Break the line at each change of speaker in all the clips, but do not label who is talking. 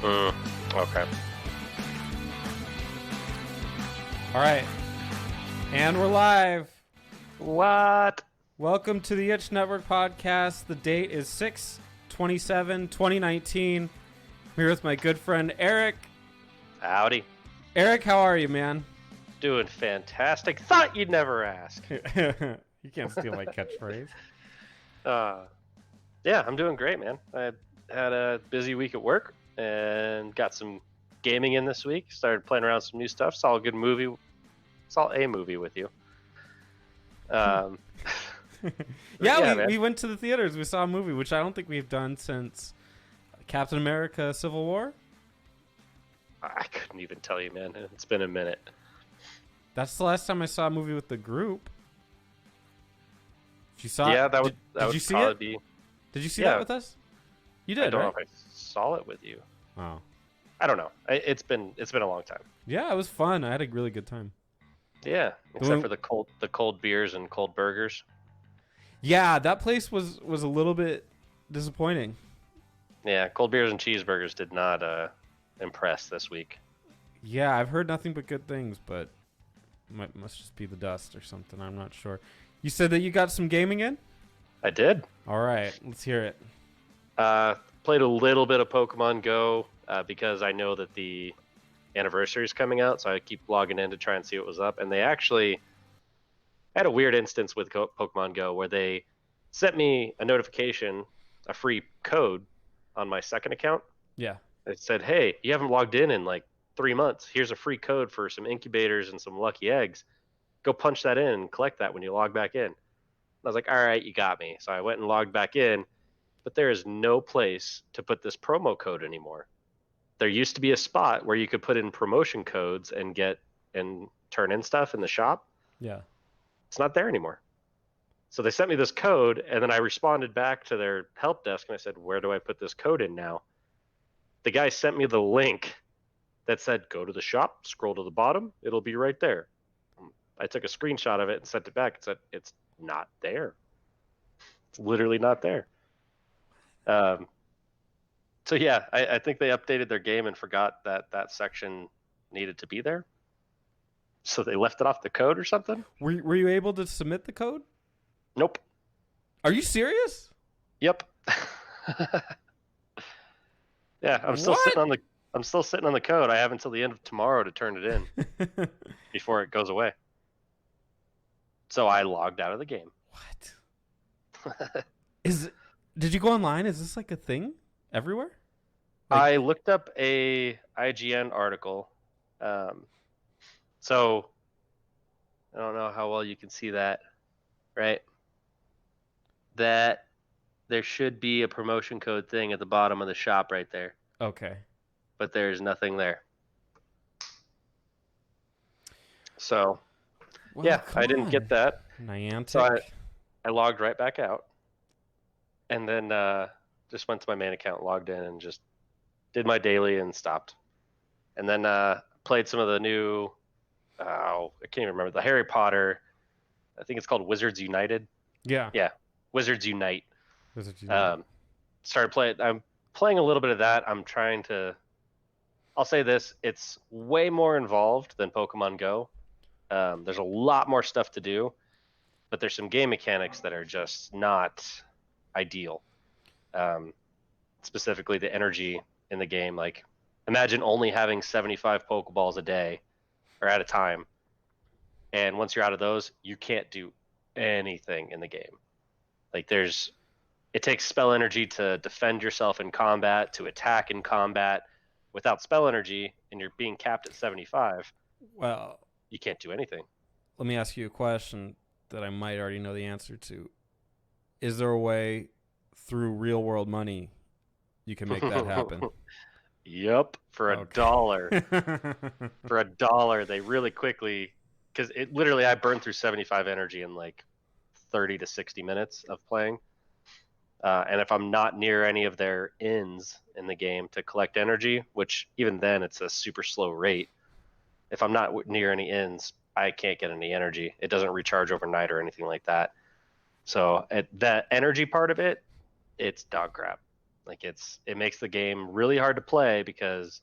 Okay.
All right. And we're live.
What?
Welcome to the Itch Network podcast. The date is 6/27/2019. I'm here with my good friend Eric.
Howdy.
Eric, how are you, man?
Doing fantastic. Thought you'd never ask.
You can't steal my catchphrase.
Yeah, I'm doing great, man. I had a busy week at work and got some gaming in this week. Started playing around with some new stuff. Saw a good movie. Saw a movie with you.
Yeah,
man.
we went to the theaters. We saw a movie, which I don't think we've done since Captain America: Civil War.
I couldn't even tell you, man. It's been a minute.
That's the last time I saw a movie with the group. If you saw
Yeah,
it,
that would
did you see it?
be.
Did you see that with us? You did,
I don't
right?
know if I saw it with you.
Oh.
I don't know. It's been a long time.
Yeah, it was fun. I had a really good time.
Yeah, except for the cold beers and cold burgers.
Yeah, that place was a little bit disappointing.
Yeah, cold beers and cheeseburgers did not impress this week.
Yeah, I've heard nothing but good things, but must just be the dust or something. I'm not sure. You said that you got some gaming in?
I did.
All right, let's hear it.
Played a little bit of Pokemon Go because I know that the anniversary is coming out, so I keep logging in to try and see what was up. And they actually had a weird instance with Pokemon Go where they sent me a notification, a free code on my second account.
Yeah.
It said, "Hey, you haven't logged in like 3 months. Here's a free code for some incubators and some lucky eggs. Go punch that in and collect that when you log back in." And I was like, "All right, you got me." So I went and logged back in, but there is no place to put this promo code anymore. There used to be a spot where you could put in promotion codes and get and turn in stuff in the shop.
Yeah.
It's not there anymore. So they sent me this code, and then I responded back to their help desk and I said, "Where do I put this code in now?" The guy sent me the link that said, "Go to the shop, scroll to the bottom, it'll be right there." I took a screenshot of it and sent it back and said, "It's not there. It's literally not there." So yeah, I think they updated their game and forgot that section needed to be there. So they left it off the code or something?
Were you able to submit the code?
Nope.
Are you serious?
Yep. Yeah, I'm still sitting on the code. I have until the end of tomorrow to turn it in before it goes away. So I logged out of the game.
What? Did you go online? Is this like a thing everywhere?
I looked up a IGN article. So I don't know how well you can see that, right? That there should be a promotion code thing at the bottom of the shop right there.
Okay.
But there's nothing there. So,
well,
yeah, I didn't get that.
Niantic.
So I logged right back out. And then just went to my main account, logged in, and just did my daily and stopped. And then played some of the new, I can't even remember, the Harry Potter, I think it's called Wizards United.
Yeah.
Yeah, Wizards Unite.
Wizards Unite.
Started playing. I'm playing a little bit of that. I'll say this: it's way more involved than Pokemon Go. There's a lot more stuff to do, but there's some game mechanics that are just not ideal. Specifically, the energy in the game. Like, imagine only having 75 Pokeballs a day or at a time, and once you're out of those, you can't do anything in the game. Like, it takes spell energy to defend yourself in combat, to attack in combat. Without spell energy, and you're being capped at 75,
well,
you can't do anything.
Let me ask you a question that I might already know the answer to. Is there a way through real world money you can make that happen?
Yep, for $1. For $1, they really quickly, because it literally, I burned through 75 energy in like 30 to 60 minutes of playing. And if I'm not near any of their inns in the game to collect energy, which even then it's a super slow rate, if I'm not near any inns, I can't get any energy. It doesn't recharge overnight or anything like that. So at that energy part of it, it's dog crap. Like it makes the game really hard to play because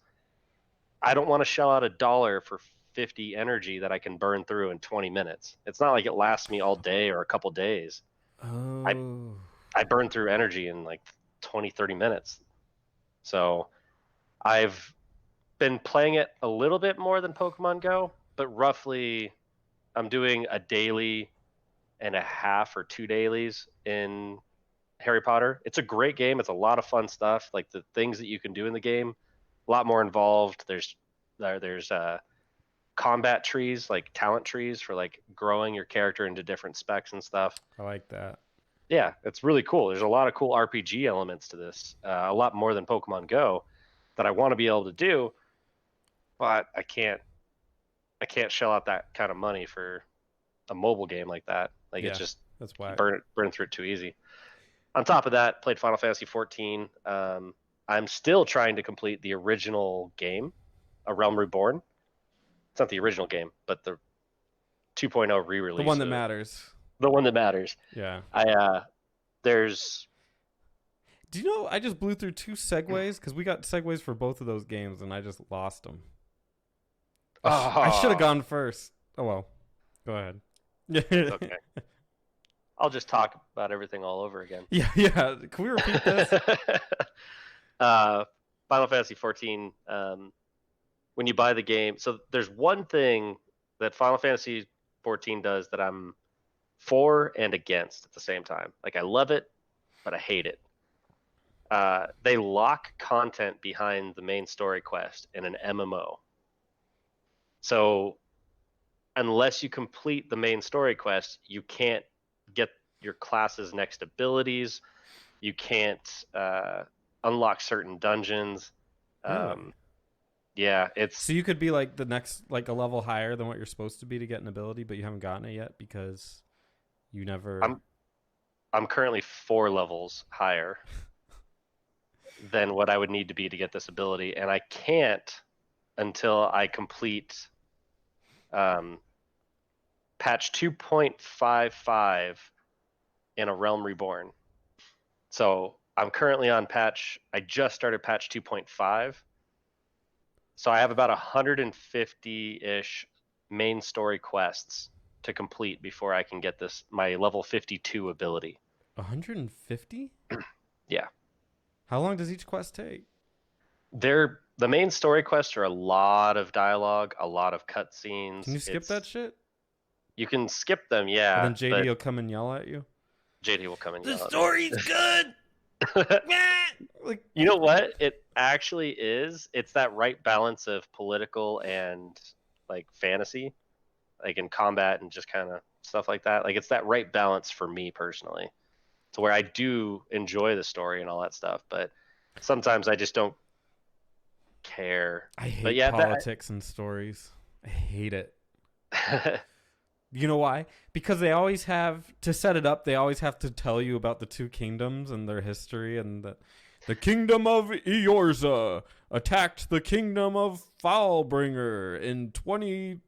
I don't want to shell out $1 for 50 energy that I can burn through in 20 minutes. It's not like it lasts me all day or a couple days. I
Oh.
I burn through energy in like 20, 30 minutes. So I've been playing it a little bit more than Pokemon Go, but roughly I'm doing a daily and a half or 2 dailies in Harry Potter. It's a great game. It's a lot of fun stuff. Like the things that you can do in the game, a lot more involved. There's combat trees, like talent trees for like growing your character into different specs and stuff.
I like that.
Yeah, it's really cool. There's a lot of cool RPG elements to this, a lot more than Pokemon Go that I want to be able to do, but I can't shell out that kind of money for a mobile game like that. Like it's
Yeah,
just
that's
you
why.
burn through it too easy. On top of that, played Final Fantasy 14. I'm still trying to complete the original game, A Realm Reborn. It's not the original game, but the 2.0
The
re-release
one that
of it.
matters.
The one that matters.
Yeah.
There's
Do you know I just blew through 2 segues because we got segues for both of those games and I just lost them. I should have gone first. Oh well. Go ahead.
It's okay. I'll just talk about everything all over again.
Yeah. Can we repeat this?
Final Fantasy 14. When you buy the game, so there's one thing that Final Fantasy 14 does that I'm for and against at the same time. Like I love it, but I hate it. They lock content behind the main story quest in an MMO. So unless you complete the main story quest, you can't get your class's next abilities. You can't unlock certain dungeons.
Really?
Yeah,
So you could be like the next, like a level higher than what you're supposed to be to get an ability, but you haven't gotten it yet because you never.
I'm currently 4 levels higher than what I would need to be to get this ability, and I can't until I complete patch 2.55 in A Realm Reborn. So I'm currently on I just started patch 2.5. So I have about 150-ish main story quests to complete before I can get my level 52 ability.
150?
Yeah.
How long does each quest take?
The main story quests are a lot of dialogue, a lot of cutscenes.
Can you skip that shit?
You can skip them, yeah.
And then JD will come and yell at you.
JD will come and yell at me.
The story's good.
Like, you know what? It actually is. It's that right balance of political and like fantasy, like in combat and just kind of stuff like that. Like it's that right balance for me personally, to where I do enjoy the story and all that stuff, but sometimes I just don't care.
I hate
but yeah,
politics and stories. I hate it. You know why? Because they always have to set it up. They always have to tell you about the 2 kingdoms and their history, and the kingdom of Eorza attacked the kingdom of Foulbringer in 20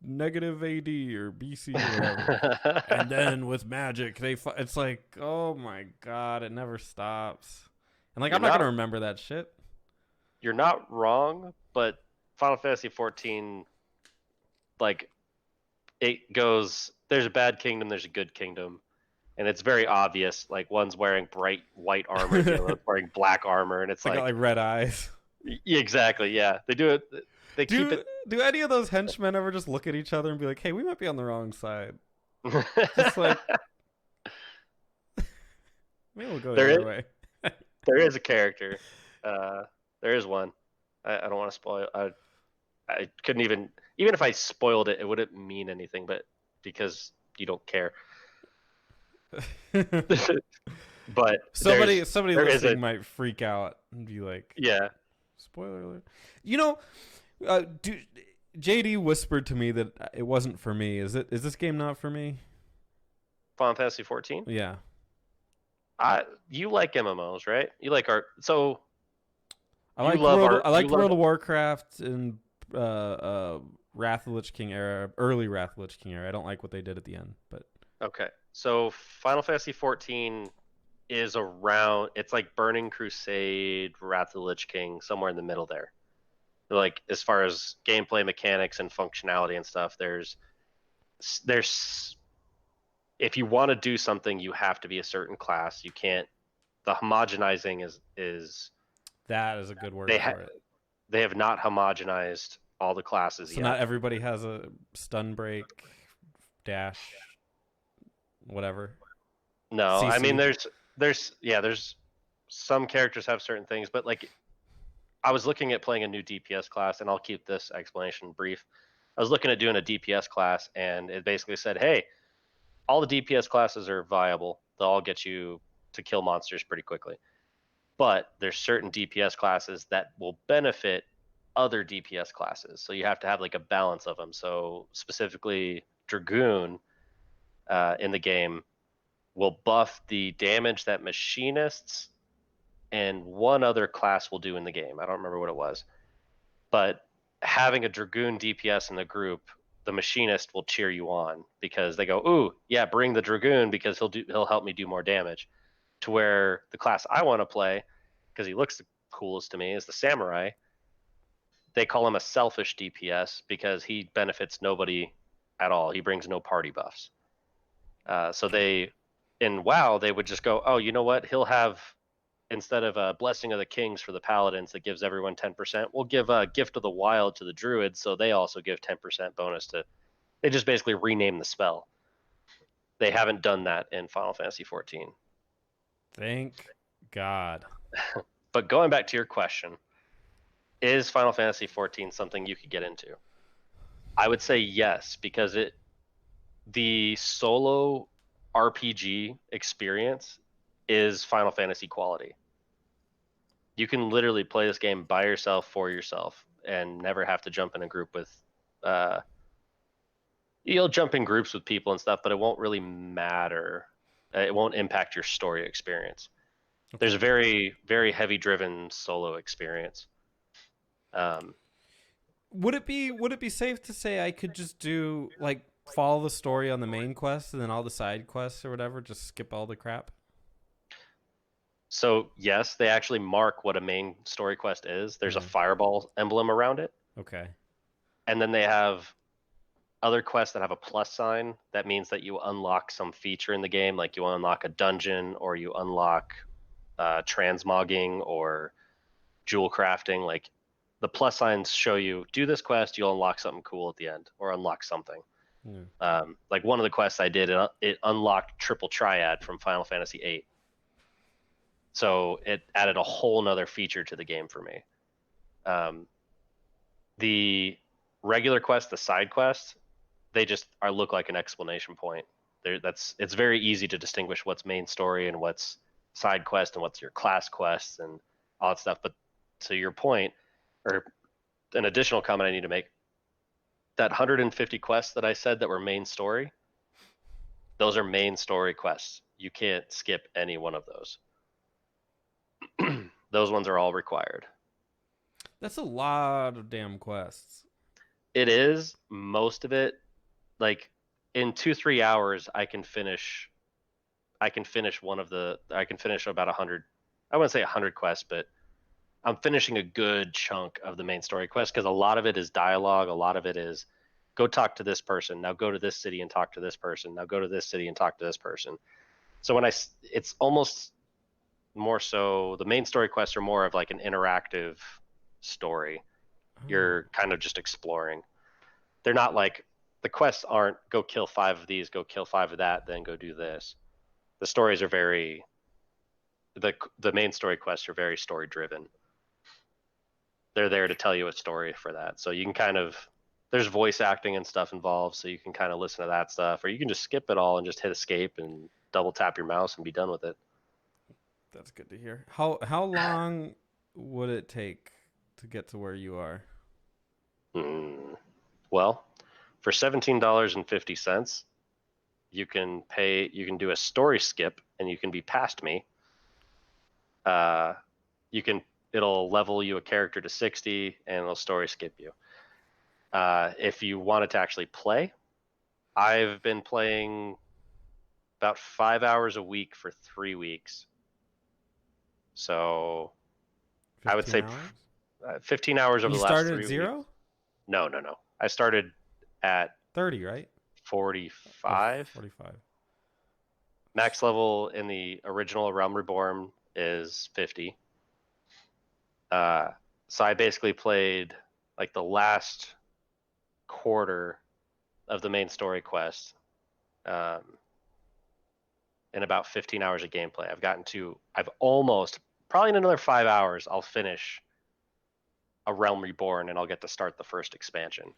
negative AD or BC or whatever. And then with magic, it's like, oh my god, it never stops. And like, I'm not gonna remember that shit.
You're not wrong, but Final Fantasy 14, like, it goes, there's a bad kingdom, there's a good kingdom, and it's very obvious. Like one's wearing bright white armor, the other's wearing black armor, and it's
got like red eyes.
Exactly, yeah. They do it. They keep it.
Do any of those henchmen ever just look at each other and be like, "Hey, we might be on the wrong side"? Just like, maybe we'll go the other way.
There is a character. There is one. I don't want to spoil. I couldn't even if I spoiled it, it wouldn't mean anything. But because you don't care. But
somebody listening might freak out and be like,
"Yeah,
spoiler alert." You know, JD whispered to me that it wasn't for me. Is this game not for me?
Final Fantasy 14?
Yeah.
You like MMOs, right? You like art. So
I like World of Warcraft and Wrath of the Lich King era, early Wrath of the Lich King era. I don't like what they did at the end, but
okay. So Final Fantasy 14 is around. It's like Burning Crusade, Wrath of the Lich King, somewhere in the middle there. Like as far as gameplay mechanics and functionality and stuff, there's if you want to do something, you have to be a certain class. You can't. The homogenizing is
That is a good word
they ha-
for it.
they have not homogenized all the classes
So
yet.
not everybody has a stun break, dash, whatever.
No, I mean
CC.
there's some characters have certain things, but like I was looking at playing a new DPS class, and I'll keep this explanation brief. I was looking at doing a DPS class, and it basically said, hey, all the DPS classes are viable. They'll all get you to kill monsters pretty quickly. But there's certain DPS classes that will benefit other DPS classes. So you have to have like a balance of them. So specifically, Dragoon in the game will buff the damage that machinists and one other class will do in the game. I don't remember what it was. But having a Dragoon DPS in the group, the machinist will cheer you on because they go, "Ooh, yeah, bring the Dragoon because he'll help me do more damage." To where the class I want to play, because he looks the coolest to me, is the Samurai. They call him a selfish DPS because he benefits nobody at all. He brings no party buffs. So they in WoW they would just go, "Oh, you know what? He'll have." Instead of a blessing of the kings for the paladins that gives everyone 10%, we'll give a gift of the wild to the druids, so they also give 10% bonus to. They just basically rename the spell. They haven't done that in Final Fantasy 14.
Thank God.
But going back to your question, is Final Fantasy 14 something you could get into? I would say yes, because the solo RPG experience is Final Fantasy quality. You can literally play this game by yourself for yourself and never have to jump in a group with uh you'll jump in groups with people and stuff, but it won't really matter. It won't impact your story experience. There's
Okay.
a very very heavy driven solo experience. um
Would it be safe to say I could just do like follow the story on the main quest and then all the side quests or whatever, just skip all the crap?
so yes, they actually mark what a main story quest is. There's a
Yeah.
fireball emblem around it,
Okay.
and then they have other quests that have a plus sign. That means that you unlock some feature in the game, like you unlock a dungeon or you unlock transmogging or jewel crafting. Like the plus signs show you do this quest, you'll unlock something cool at the end or unlock something.
Yeah.
Like one of the quests I did, it unlocked triple triad from Final Fantasy VIII. So it added a whole nother feature to the game for me. Um, the regular quest, the side quests, they just are look like an explanation point. It's very easy to distinguish what's main story and what's side quest and what's your class quests and all that stuff. But to your point, or an additional comment I need to make, that 150 quests that I said that were main story, those are main story quests. You can't skip any one of those. Those ones are all required.
That's a lot of damn quests.
It is most of it. Like in 2-3 hours, I can finish about 100. I wouldn't say 100 quests, but I'm finishing a good chunk of the main story quest because a lot of it is dialogue. A lot of it is go talk to this person. Now go to this city and talk to this person. Now go to this city and talk to this person. So it's almost more so the main story quests are more of like an interactive story.
Oh.
You're kind of just exploring. They're not like the quests aren't go kill 5 of these, go kill 5 of that, then go do this. The stories are very the main story quests are very story driven. They're there to tell you a story for that. So you can kind of there's voice acting and stuff involved, so you can kind of listen to that stuff, or you can just skip it all and just hit escape and double tap your mouse and be done with it.
That's good to hear. How long would it take to get to where you are?
Mm. Well, for $17.50, you can do a story skip and you can be past me. Uh, you can it'll level you a character to 60 and it'll story skip you. If you wanted to actually play, I've been playing about 5 hours a week for 3 weeks. So I would
15
say
hours?
15 hours over
You
the last
started at
3 weeks.
0?
No, no, no. I started at
30, right? Oh,
45.
45.
Max level in the original Realm Reborn is 50. So I basically played like the last quarter of the main story quest um, in about 15 hours of gameplay. I've almost, probably in another 5 hours, I'll finish a Realm Reborn and I'll get to start the first expansion.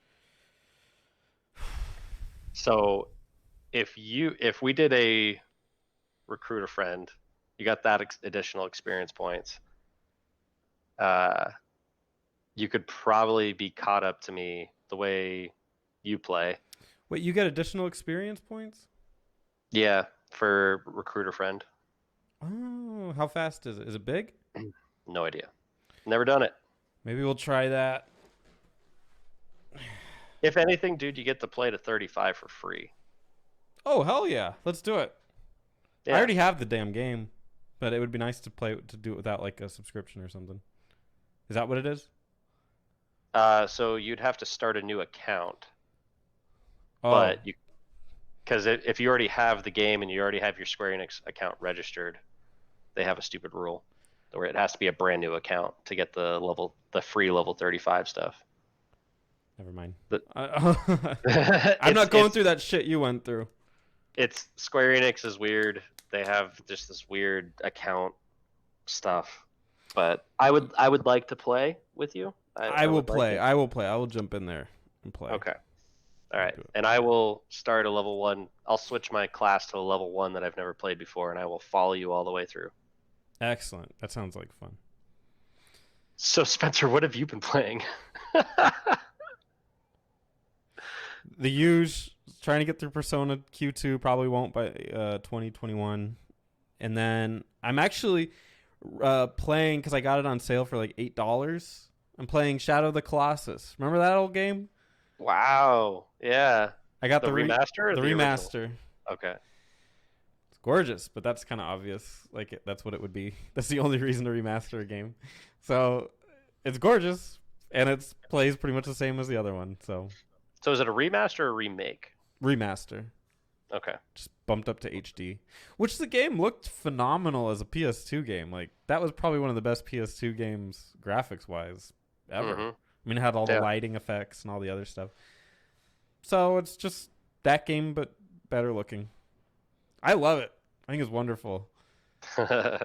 So if we did a recruit a friend, you got that additional experience points. Uh, you could probably be caught up to me the way you play.
Wait, you get additional experience points?
Yeah, for recruiter friend.
Oh, how fast is it? Is it big?
No idea. Never done it.
Maybe we'll try that.
If anything, dude, you get to play to 35 for free.
Oh, hell yeah. Let's do it. I
Yeah.
already have the damn game, but it would be nice to do it without like a subscription or something. Is that what it is?
So you'd have to start a new account,
Oh,
but because if you already have the game and you already have your Square Enix account registered, they have a stupid rule where it has to be a brand new account to get the free level 35 stuff.
never mind.
The,
I'm not going through that shit you went through.
it's Square Enix is weird. They have just this weird account stuff. But I would like to play with you.
I
I
will
would like
play.
it.
I will play. I will jump in there and play.
Okay. All right.
Do it.
And I will start a level 1. I'll switch my class to a level 1 that I've never played before, and I will follow you all the way through.
Excellent. That sounds like fun.
So Spencer, what have you been playing?
The huge trying to get through Persona Q2 probably won't by 2021, and then I'm actually playing because I got it on sale for like $8. I'm playing Shadow of the Colossus. Remember that old game?
Wow. Yeah.
I got
The remaster or
the
the original?
remaster.
Okay.
It's gorgeous, but that's kind of obvious. Like that's what it would be. That's the only reason to remaster a game. So it's gorgeous, and it plays pretty much the same as the other one. So
So is it a remaster or a remake?
remaster.
Okay.
Just bumped up to HD, which the game looked phenomenal as a PS2 game. Like that was probably one of the best PS2 games graphics wise ever.
Mm-hmm.
I mean, it had all the
Yeah.
lighting effects and all the other stuff. So it's just that game, but better looking. I love it. I think it's wonderful. Yeah,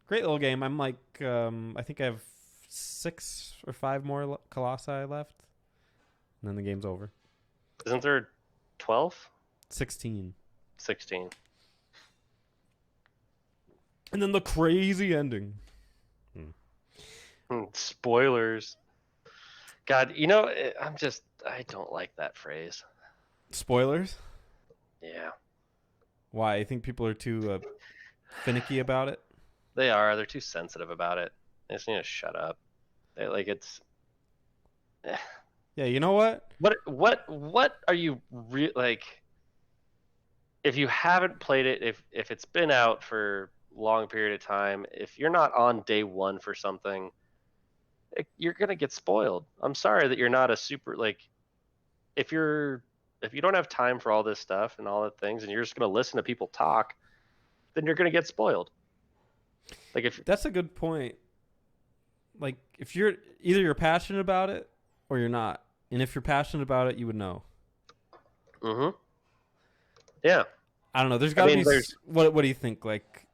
great little game. I'm like, I think I have 6 or 5 more Colossi left, and then the game's over.
Isn't there 12?
16.
16.
And then the crazy ending.
Spoilers. God, I don't like that phrase.
Spoilers?
Yeah.
Why? You think people are too finicky about it?
They are. They're too sensitive about it. They just need to shut up. It's.
Yeah, you know what?
What are you like? If you haven't played it, if it's been out for a long period of time, if you're not on day one for something, you're gonna get spoiled. I'm sorry that you're not a super like. If you don't have time for all this stuff and all the things, and you're just gonna listen to people talk, then you're gonna get spoiled. Like if
That's a good point. Like if you're you're passionate about it or you're not. And if you're passionate about it, you would know.
Mm-hmm. Yeah.
I don't know. There's got to be
there's
what do you think like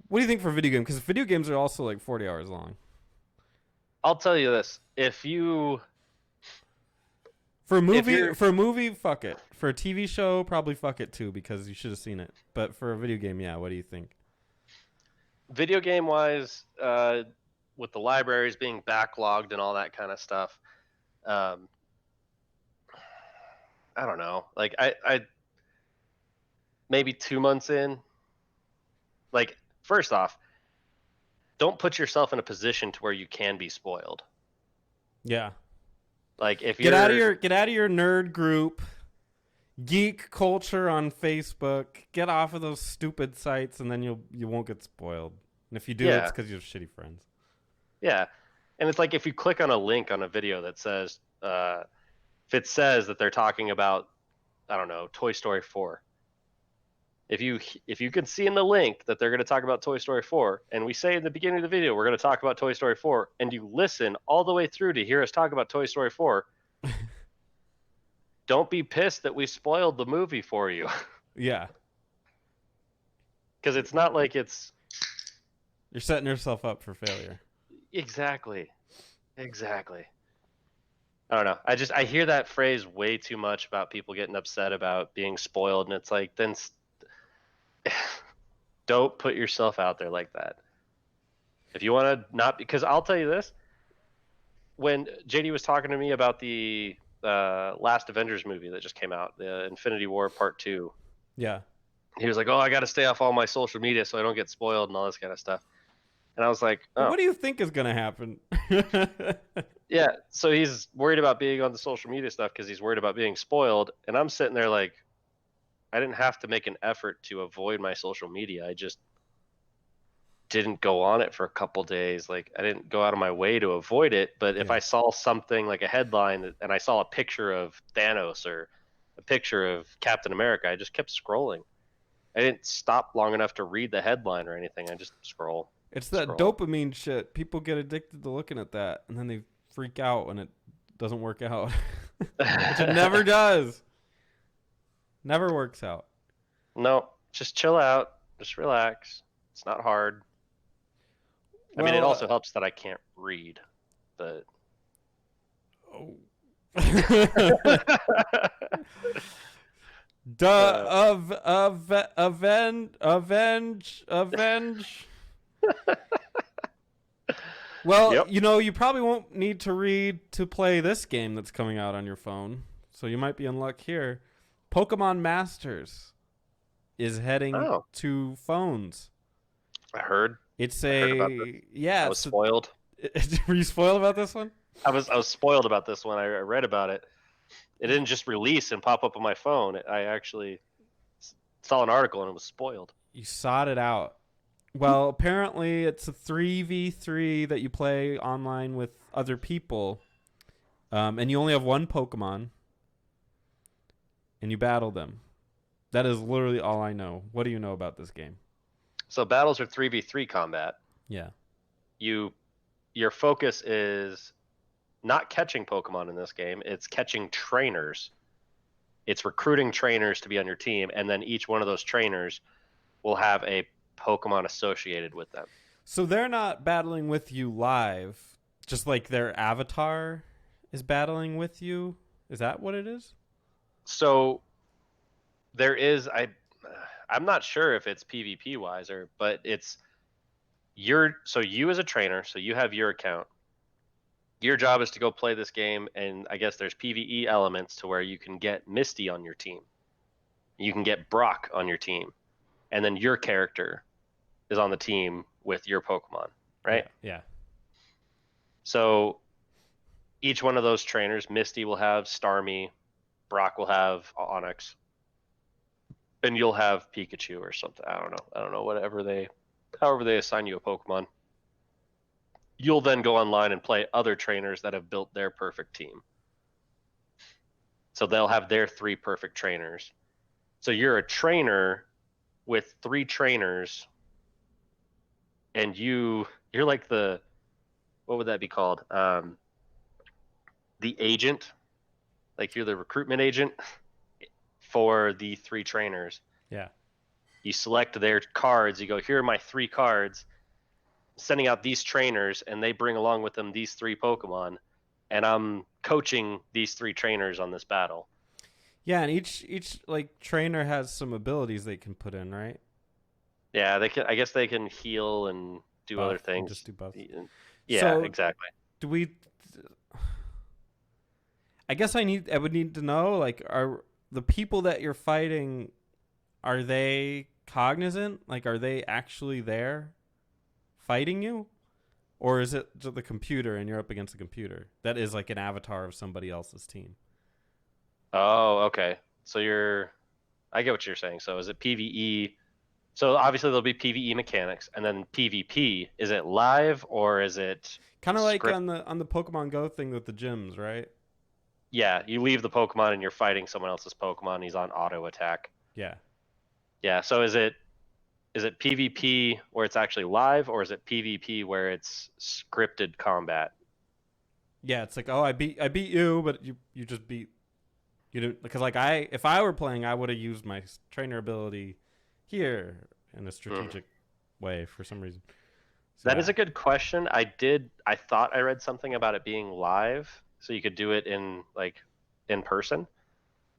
what do you think for video games? Cuz video games are also like 40 hours long.
I'll tell you this.
For a movie, fuck it. For a TV show, probably fuck it too because you should have seen it. But for a video game, yeah, what do you think?
Video game wise, with the libraries being backlogged and all that kind of stuff, I don't know. Like I maybe 2 months in. Like first off, don't put yourself in a position to where you can be spoiled.
Yeah.
Like if
Get
you're
out of your nerd group. geek culture on Facebook. Get off of those stupid sites, and then you won't get spoiled. And if you do, it's
Yeah,
because you have shitty friends.
yeah. And it's like if you click on a link on a video that says, if it says that they're talking about, I don't know, Toy Story 4. If you can see in the link that they're going to talk about Toy Story 4, and we say in the beginning of the video we're going to talk about Toy Story 4, and you listen all the way through to hear us talk about Toy Story 4, don't be pissed that we spoiled the movie for you.
Yeah,
Because it's not like it's
you're setting yourself up for failure.
exactly. Exactly. I don't know. I hear that phrase way too much about people getting upset about being spoiled, and it's like then don't put yourself out there like that. If you want to not, because I'll tell you this, when JD was talking to me about the last Avengers movie that just came out, the Infinity War Part 2,
Yeah.
he was like, "Oh, I got to stay off all my social media so I don't get spoiled and all this kind of stuff." And I was like,
Well,
"Oh,
what do you think is gonna happen?
yeah." So he's worried about being on the social media stuff because he's worried about being spoiled, and I'm sitting there like, I didn't have to make an effort to avoid my social media. I just didn't go on it for a couple days. Like I didn't go out of my way to avoid it. But if
Yeah.
I saw something like a headline and I saw a picture of Thanos or a picture of Captain America, I just kept scrolling. I didn't stop long enough to read the headline or anything. I just scroll,
It's that
scroll.
dopamine shit. People get addicted to looking at that, and then they freak out when it doesn't work out, which it never does. Never works out.
No, just chill out, just relax. It's not hard. I mean, it
Well,
also helps that I can't read, but
oh.
uh,
Avenge. Well,
yep.
you probably won't need to read to play this game that's coming out on your phone, so you might be in luck here. Pokemon Masters is heading
Oh,
to phones.
I heard.
It's
I heard about this.
a yeah.
I was spoiled.
Were you spoiled about this one?
I was spoiled about this one. I read about it. It didn't just release and pop up on my phone. I actually saw an article and it was spoiled.
You sought it out. Well, apparently it's a 3v3 that you play online with other people, and you only have one Pokemon, and you battle them. That is literally all I know. What do you know about this game?
So battles are 3v3 combat.
Yeah.
You your focus is not catching Pokemon in this game. It's catching trainers. It's recruiting trainers to be on your team, and then each one of those trainers will have a Pokemon associated with them.
So they're not battling with you live, just like their avatar is battling with you. Is that what it is?
So there is I'm not sure if it's PvP wise but it's you as a trainer, so you have your account. Your job is to go play this game, and I guess there's PvE elements to where you can get Misty on your team. You can get Brock on your team, and then your character is on the team with your Pokemon, right?
Yeah. Yeah.
So each one of those trainers, Misty will have Starmie, Brock will have Onyx, and you'll have Pikachu or something. I don't know. However they assign you a Pokemon. You'll then go online and play other trainers that have built their perfect team. So they'll have their 3 perfect trainers. So you're a trainer with 3 trainers, and you're like what would that be called? The agent, like you're the recruitment agent for the 3 trainers.
Yeah.
You select their cards. You go, here are my 3 cards. Sending out these trainers, and they bring along with them these 3 Pokemon, and I'm coaching these 3 trainers on this battle.
Yeah, and each like trainer has some abilities they can put in, right?
Yeah, they can. I guess they can heal and do
Buff,
other things.
just do buff.
Yeah,
So
exactly.
do we? I guess I would need to know, like, are the people that you're fighting, are they cognizant? Like, are they actually there fighting you? Or is it just the computer and you're up against the computer? That is like an avatar of somebody else's team.
Oh, okay. So I get what you're saying. So is it PvE? So obviously there'll be PvE mechanics, and then PvP. Is it live or is it
Kind of like
script?
on the Pokemon Go thing with the gyms, right?
Yeah, you leave the Pokemon and you're fighting someone else's Pokemon. He's on auto attack.
Yeah.
Yeah. So is it PvP where it's actually live, or is it PvP where it's scripted combat?
Yeah, it's like, oh, I beat you, but you just beat you didn't, because like if I were playing, I would have used my trainer ability here in a
Mm.
strategic way for some reason. So
That
yeah.
is a good question. I thought I read something about it being live, so you could do it in like in person.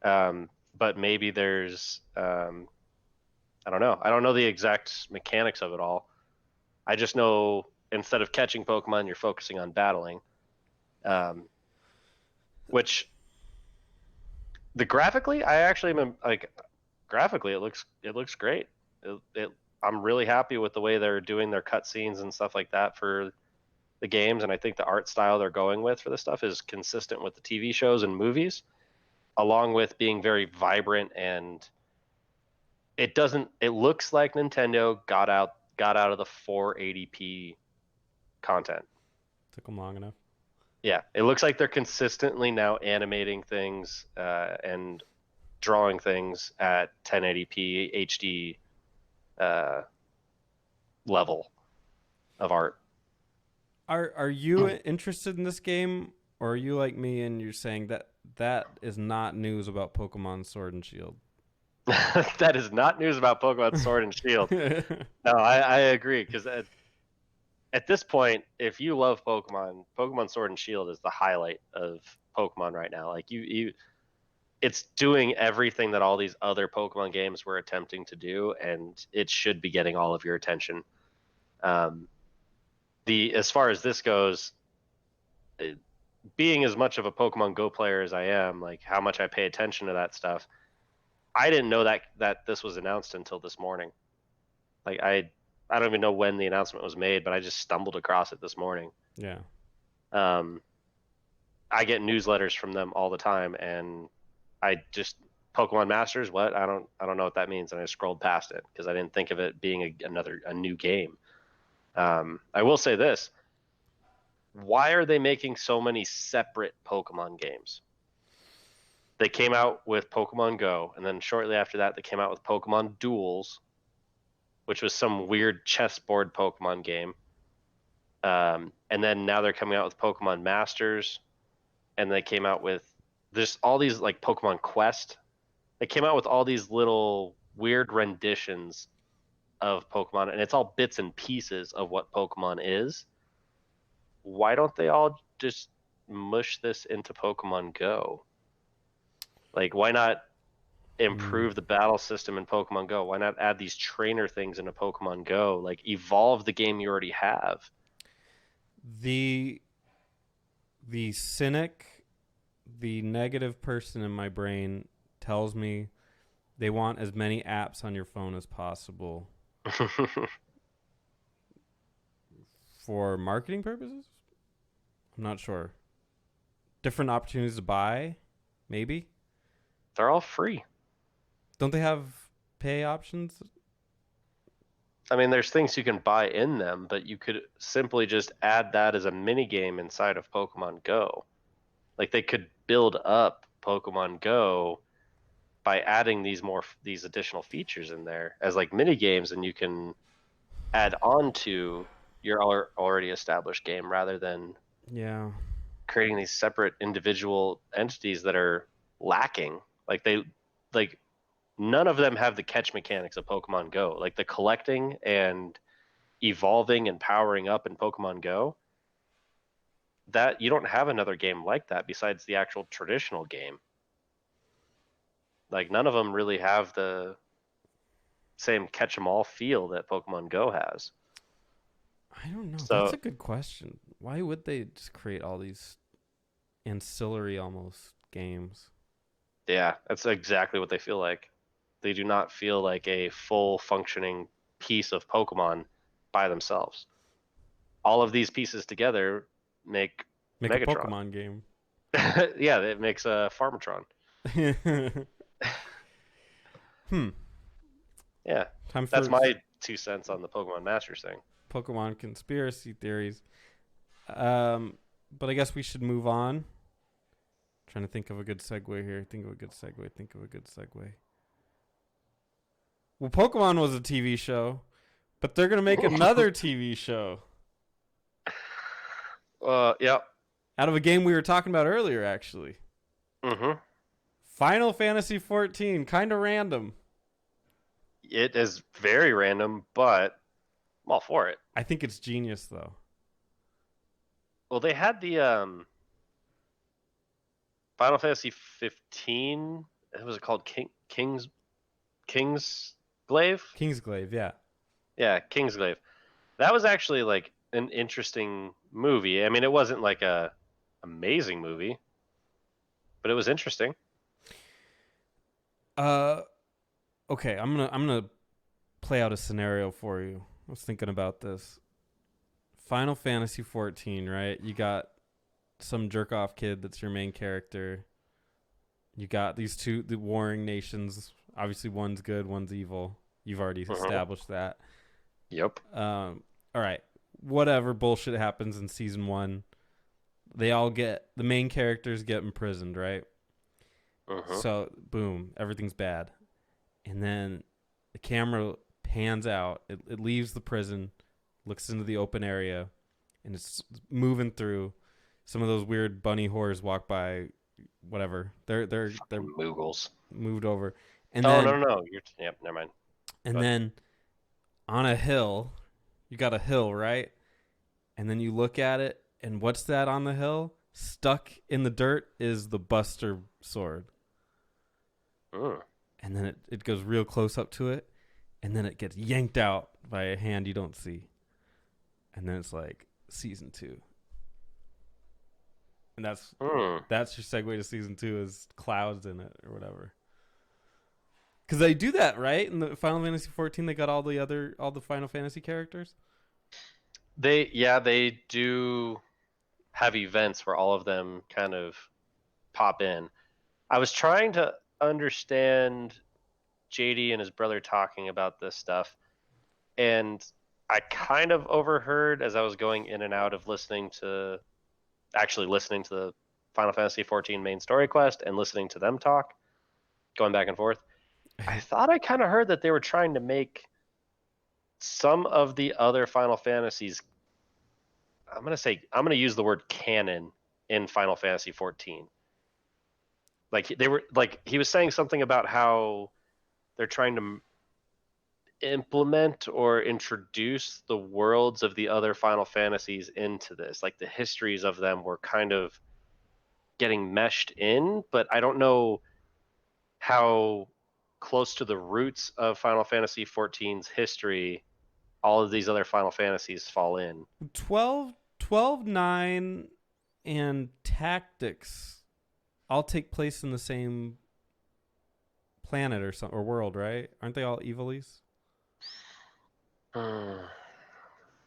But maybe there's I don't know. I don't know the exact mechanics of it all. I just know instead of catching Pokemon, you're focusing on battling. Um, which the graphically, I actually am like graphically it looks great. I'm really happy with the way they're doing their cutscenes and stuff like that for the games, and I think the art style they're going with for this stuff is consistent with the TV shows and movies, along with being very vibrant, and it looks like Nintendo got out of the 480p content.
Took them long enough.
Yeah, it looks like they're consistently now animating things and drawing things at 1080p HD uh, level of art.
Are you interested in this game, or are you like me and you're saying that that is not news about Pokemon Sword and Shield?
That is not news about Pokemon Sword and Shield. No, I agree because at this point, if you love Pokemon Sword and Shield is the highlight of Pokemon right now. Like it's doing everything that all these other Pokemon games were attempting to do, and it should be getting all of your attention. Um, the as far as this goes, it, being as much of a Pokemon Go player as I am, like how much I pay attention to that stuff, I didn't know that this was announced until this morning. Like I don't even know when the announcement was made, but I just stumbled across it this morning.
Yeah.
Um, I get newsletters from them all the time, and I just Pokemon Masters. What? I don't know what that means, and I scrolled past it because I didn't think of it being a new game. I will say this: why are they making so many separate Pokemon games? They came out with Pokemon Go, and then shortly after that, they came out with Pokemon Duels, which was some weird chessboard Pokemon game. And then now they're coming out with Pokemon Masters, and they came out with there's all these like Pokemon Quest. They came out with all these little weird renditions of Pokemon, and it's all bits and pieces of what Pokemon is. Why don't they all just mush this into Pokemon Go? Like, why not
Hmm.
improve the battle system in Pokemon Go? Why not add these trainer things into Pokemon Go? Like, evolve the game you already have.
The the cynic, the negative person in my brain tells me they want as many apps on your phone as possible for marketing purposes. I'm not sure. Different opportunities to buy, maybe.
They're all free.
Don't they have pay options?
I mean, there's things you can buy in them, but you could simply just add that as a mini game inside of Pokemon Go. Like they could build up Pokemon Go by adding these additional features in there as like mini games, and you can add on to your already established game rather than
Yeah.
creating these separate individual entities that are lacking. Like none of them have the catch mechanics of Pokemon Go. Like the collecting and evolving and powering up in Pokemon Go, that you don't have another game like that besides the actual traditional game. Like none of them really have the same catch 'em all feel that Pokemon Go has.
I don't know. That's
So
a good question. Why would they just create all these ancillary almost games?
yeah, that's exactly what they feel like. They do not feel like a full functioning piece of Pokemon by themselves. All of these pieces together make
Make a
Megatron.
Pokemon game.
Yeah, it makes a Farmatron.
Hmm.
Yeah,
Time
that's
for
my 2 cents on the Pokemon Masters thing.
Pokemon conspiracy theories. But I guess we should move on. Trying to think of a good segue here. Think of a good segue. Well, Pokemon was a TV show, but they're gonna make another TV show
Yeah.
out of a game we were talking about earlier, actually.
Mm-hmm.
Final Fantasy 14, kind of random.
It is very random, but I'm all for it.
I think it's genius, though.
Well, they had the Final Fantasy 15. What was it called? Kingsglaive?
Kingsglaive, yeah.
Yeah, Kingsglaive. That was actually like an interesting movie. I mean, it wasn't like a amazing movie, but it was interesting.
Uh, okay, I'm gonna play out a scenario for you. I was thinking about this. Final Fantasy 14, right? You got some jerk off kid that's your main character. You got these two the warring nations. Obviously, one's good, one's evil. You've already established that.
Yep.
All right. Whatever bullshit happens in season 1, the main characters get imprisoned, right? So boom, everything's bad, and then the camera pans out. It leaves the prison, looks into the open area, and it's moving through. Some of those weird bunny whores walk by. Whatever, they're
Moogles.
moved over, and
Oh
then
no. Yep. Never mind.
and then on a hill, you got a hill, right? And then you look at it, and what's that on the hill? Stuck in the dirt is the Buster sword. And then it goes real close up to it, and then it gets yanked out by a hand you don't see. And then it's like season 2. And that's your segue to season 2 is clouds in it or whatever. Because they do that, right? In the Final Fantasy 14, they got all the Final Fantasy characters.
They do have events where all of them kind of pop in. I was trying to understand JD and his brother talking about this stuff, and I kind of overheard as I was going in and out of listening to the Final Fantasy 14 main story quest and listening to them talk, going back and forth. I thought I kind of heard that they were trying to make some of the other Final Fantasies. I'm gonna use the word canon in Final Fantasy 14. Like he was saying something about how they're trying to implement or introduce the worlds of the other Final Fantasies into this. Like the histories of them were kind of getting meshed in, but I don't know how close to the roots of Final Fantasy 14's history all of these other Final Fantasies fall in.
12, 9, and Tactics all take place in the same planet or world, right? Aren't they all Evilies?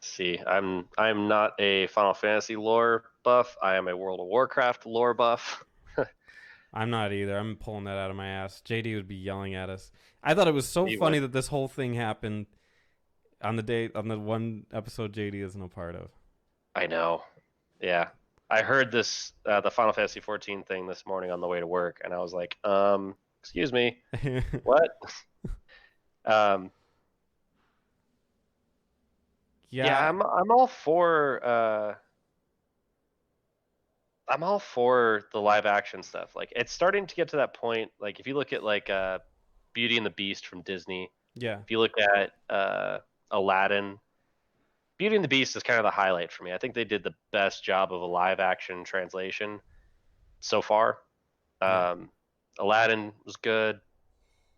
See, I'm not a Final Fantasy lore buff. I am a World of Warcraft lore buff.
I'm not either. I'm pulling that out of my ass. JD would be yelling at us. I thought it was so funny that this whole thing happened on the one episode JD isn't a part of.
I know. Yeah. I heard this the Final Fantasy 14 thing this morning on the way to work, and I was like, excuse me, what? Yeah, I'm all for the live action stuff. Like it's starting to get to that point. Like if you look at like Beauty and the Beast from Disney.
Yeah.
If you look at Aladdin, Beauty and the Beast is kind of the highlight for me. I think they did the best job of a live action translation so far. Aladdin was good.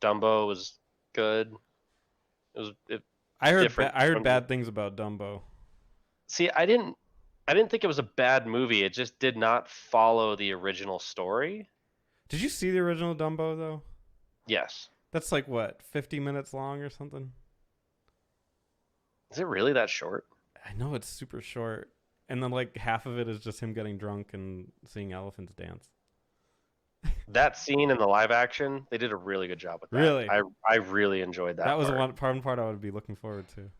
Dumbo was good.
I heard bad things about Dumbo.
See, I didn't think it was a bad movie. It just did not follow the original story.
Did you see the original Dumbo though?
Yes.
That's like what, 50 minutes long or something?
Is it really that short?
I know it's super short. And then like half of it is just him getting drunk and seeing elephants dance.
That scene in the live action, they did a really good job with that.
Really?
I really enjoyed
That
that
was
part.
one part I would be looking forward to.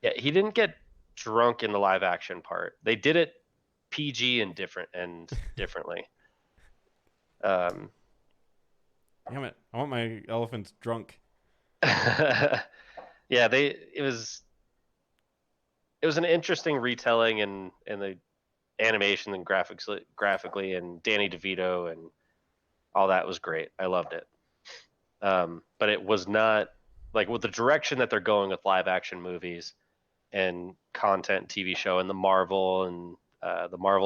Yeah, he didn't get drunk in the live action part. They did it PG and differently. Um,
Damn it! I want my elephants drunk.
yeah, it was an interesting retelling and the animation and graphically and Danny DeVito and all that was great. I loved it. But it was not like with the direction that they're going with live action movies and content TV show and the Marvel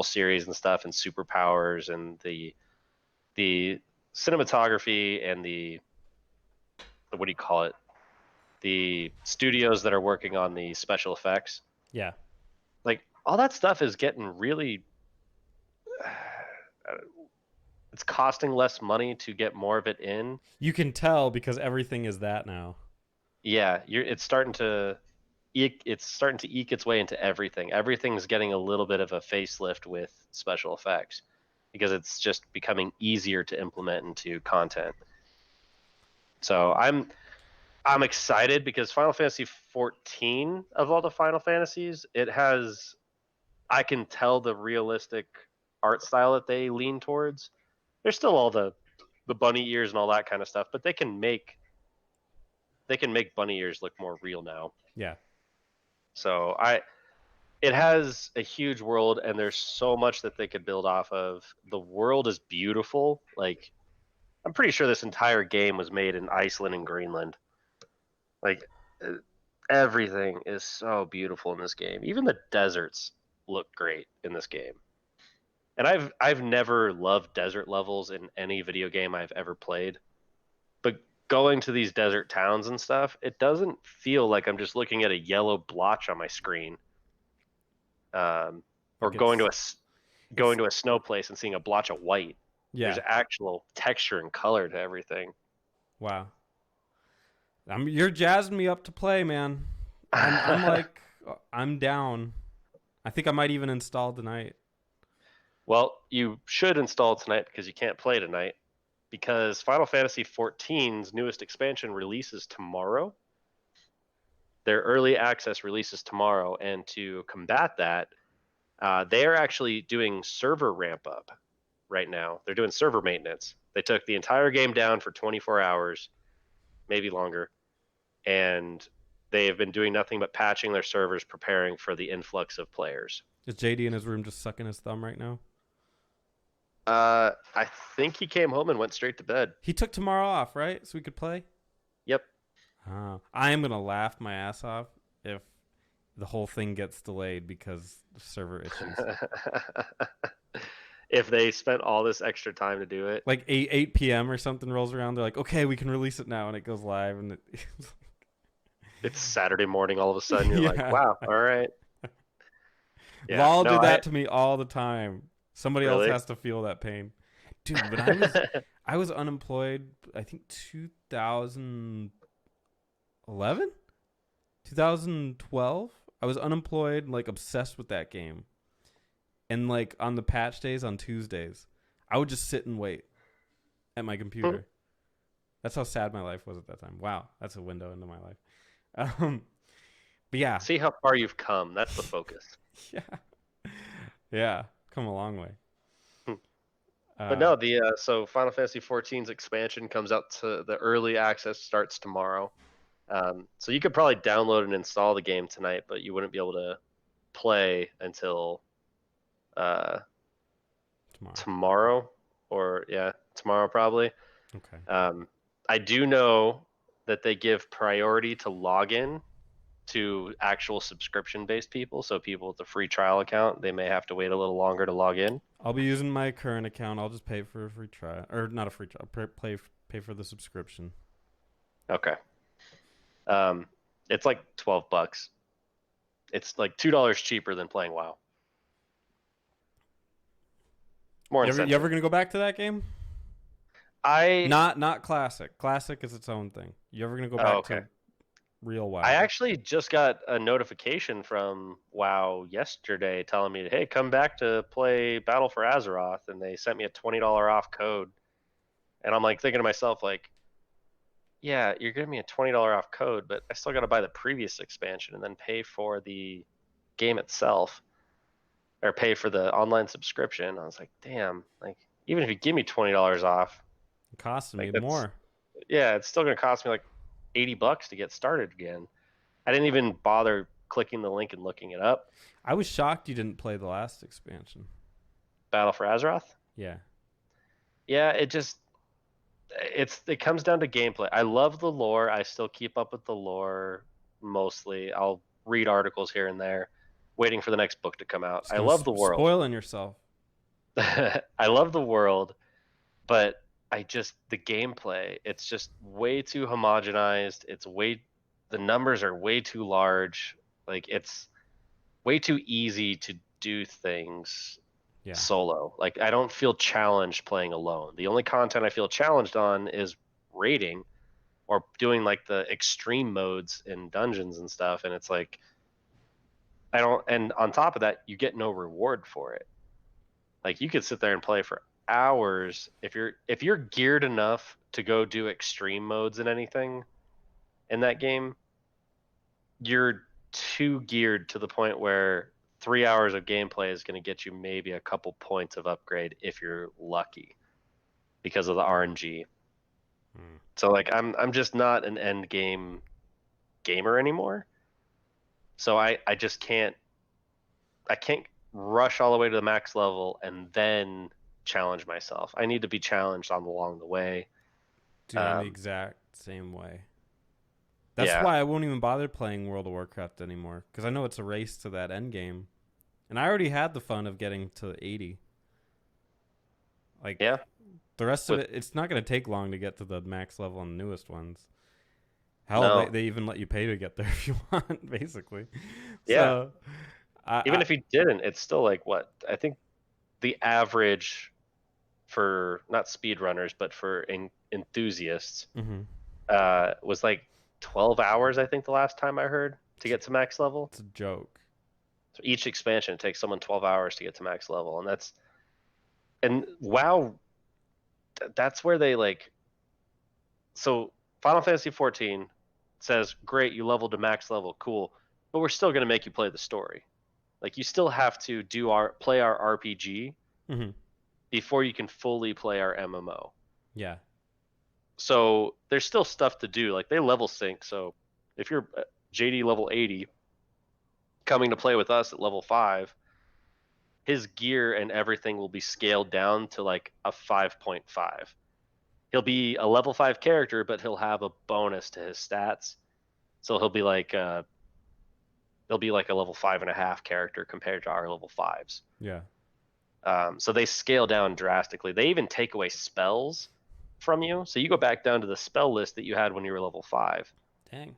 series and stuff and superpowers and the cinematography and the what do you call it? The studios that are working on the special effects.
Yeah.
Like all that stuff is getting really it's costing less money to get more of it in.
You can tell because everything is that now.
Yeah, it's starting to eke its way into everything. Everything's getting a little bit of a facelift with special effects because it's just becoming easier to implement into content. So I'm excited because Final Fantasy 14 of all the Final Fantasies, I can tell the realistic art style that they lean towards. There's still all the bunny ears and all that kind of stuff, but they can make bunny ears look more real now.
Yeah.
So it has a huge world and there's so much that they could build off of. The world is beautiful. Like I'm pretty sure this entire game was made in Iceland and Greenland. Like uh, everything is so beautiful in this game. Even the deserts look great in this game. And I've never loved desert levels in any video game I've ever played. But going to these desert towns and stuff, it doesn't feel like I'm just looking at a yellow blotch on my screen. Or
Like it's
going to a snow place and seeing a blotch of white. There's
yeah.
actual texture and color to everything.
Wow. You're jazzing me up to play, man. I'm like I'm down. I think I might even install tonight.
Well, you should install tonight because you can't play tonight because Final Fantasy XIV's newest expansion releases tomorrow. Their early access releases tomorrow, and to combat that, they are actually doing server ramp up right now. They're doing server maintenance. They took the entire game down for 24 hours, maybe longer, and they have been doing nothing but patching their servers, preparing for the influx of players.
Is JD in his room just sucking his thumb right now?
I think he came home and went straight to bed.
He took tomorrow off, right? So we could play?
Yep.
I am going to laugh my ass off if the whole thing gets delayed because of server issues.
If they spent all this extra time to do it.
Like 8 p.m. or something rolls around, they're like, okay, we can release it now, and it goes live, and
It's Saturday morning all of a sudden. You're
yeah.
like, wow, all right.
Yeah, Lol did that to me all the time. Somebody else
Really?
has to feel that pain. Dude, but I was unemployed, I think 2011? 2012? I was unemployed, like obsessed with that game. And like on the patch days on Tuesdays, I would just sit and wait at my computer. That's how sad my life was at that time. Wow, that's a window into my life. But yeah.
See how far you've come. That's the focus.
Yeah. Yeah, come a long way.
But no, so Final Fantasy XIV's expansion comes out to the early access starts tomorrow. So you could probably download and install the game tonight, but you wouldn't be able to play until tomorrow or tomorrow probably.
Okay.
I do know that they give priority to login to actual subscription-based people. So people with a free trial account, they may have to wait a little longer to log in.
I'll be using my current account. I'll just pay for a free trial, or not a free trial. Pay for the subscription.
Okay. It's like $12. It's like $2 cheaper than playing WoW. More incentive.
You ever gonna go back to that game? Not classic. Classic is its own thing. You ever gonna go back to real WoW?
I actually just got a notification from WoW yesterday telling me, "Hey, come back to play Battle for Azeroth," and they sent me a $20 off code. And I'm like thinking to myself, like, yeah, you're giving me a $20 off code, but I still got to buy the previous expansion and then pay for the game itself or pay for the online subscription. I was like, damn, like even if you give me $20 off,
It costed me
like that's
more.
yeah, it's still gonna cost me like $80 to get started again. I didn't even bother clicking the link and looking it up.
I was shocked you didn't play the last expansion.
Battle for Azeroth.
Yeah.
Yeah, it comes down to gameplay. I love the lore. I still keep up with the lore mostly. I'll read articles here and there, waiting for the next book to come out.
Just
I
gonna
love the world.
spoiling yourself.
I love the world, but the gameplay, it's just way too homogenized. The numbers are way too large. Like it's way too easy to do things
Yeah.
solo. Like I don't feel challenged playing alone. The only content I feel challenged on is raiding or doing like the extreme modes in dungeons and stuff. And it's like I don't. And on top of that, you get no reward for it. Like you could sit there and play for hours if you're geared enough to go do extreme modes in anything in that game. You're too geared to the point where 3 hours of gameplay is going to get you maybe a couple points of upgrade if you're lucky because of the RNG. So like I'm just not an end game gamer anymore. So I just can't rush all the way to the max level and then challenge myself. I need to be challenged along the way.
Dude, I'm the exact same way. That's
Yeah,
why I won't even bother playing World of Warcraft anymore, because I know it's a race to that end game, and I already had the fun of getting to 80. Like
yeah,
the rest of
with
it, it's not going to take long to get to the max level on the newest ones. Hell,
no,
they even let you pay to get there if you want, basically.
yeah.
So,
Even
I
if you didn't, it's still like what I think the average for not speedrunners but for enthusiasts
mm-hmm.
was like 12 hours. I think the last time I heard to get to max level.
It's a joke.
So each expansion takes someone 12 hours to get to max level, and WoW. That's where they like. So Final Fantasy 14 says, "Great, you leveled to max level, cool, but we're still going to make you play the story. Like you still have to play our RPG
Mm-hmm.
before you can fully play our MMO.
Yeah.
So there's still stuff to do. Like they level sync. So if you're JD level 80 coming to play with us at level 5, his gear and everything will be scaled down to like a 5.5. He'll be a level 5 character, but he'll have a bonus to his stats. So he'll be like a level 5.5 character compared to our level 5s.
Yeah.
So they scale down drastically. They even take away spells from you. So you go back down to the spell list that you had when you were level 5.
Dang.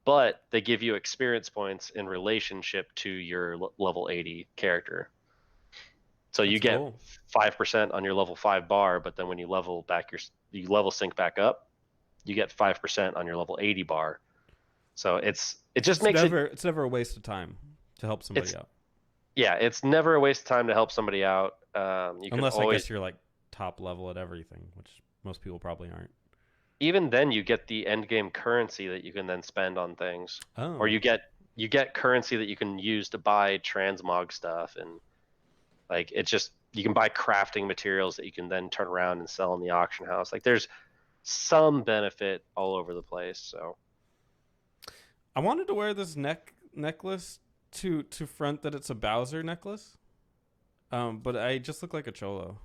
But they give you experience points in relationship to your level 80 character. So you
That's
get
cool.
5% on your level 5 bar, but then when you you level sync back up, you get 5% on your level 80 bar. So it just makes
It's never a waste of time to help somebody
it's
out.
yeah, it's never a waste of time to help somebody out. You can
Unless I
always
guess you're like top level at everything, which most people probably aren't.
even then you get the end game currency that you can then spend on things, or
Oh.
you get currency that you can use to buy transmog stuff, and like it's just you can buy crafting materials that you can then turn around and sell in the auction house. Like there's some benefit all over the place. So
I wanted to wear this necklace to front that it's a Bowser necklace. But I just look like a cholo.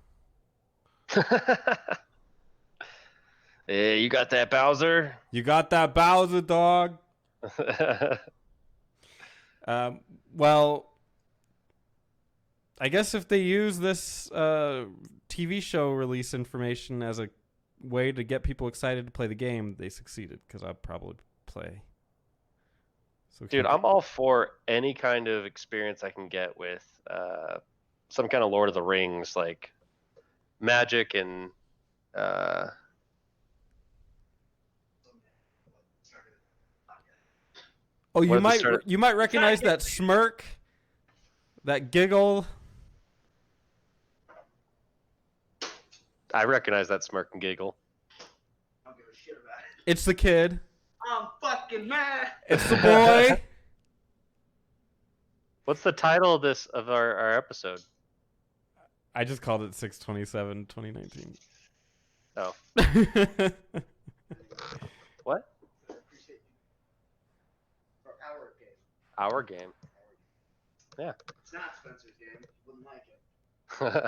hey, you got that Bowser?
You got that Bowser, dog? Um, well, I guess if they use this TV show release information as a way to get people excited to play the game, they succeeded because I'll probably play. So
Dude, I'm all for any kind of experience I can get with some kind of Lord of the Rings, like magic and uh,
oh,
what at the start.
you might recognize that smirk, that giggle.
I recognize that smirk and giggle.
I don't give a shit about it.
It's the kid.
I'm fucking mad.
It's the boy.
What's the title of our episode?
I just called it 6/27, 2019.
Oh. What?
Appreciate you. For our game.
Our game. Yeah.
It's not Spencer's game. You wouldn't like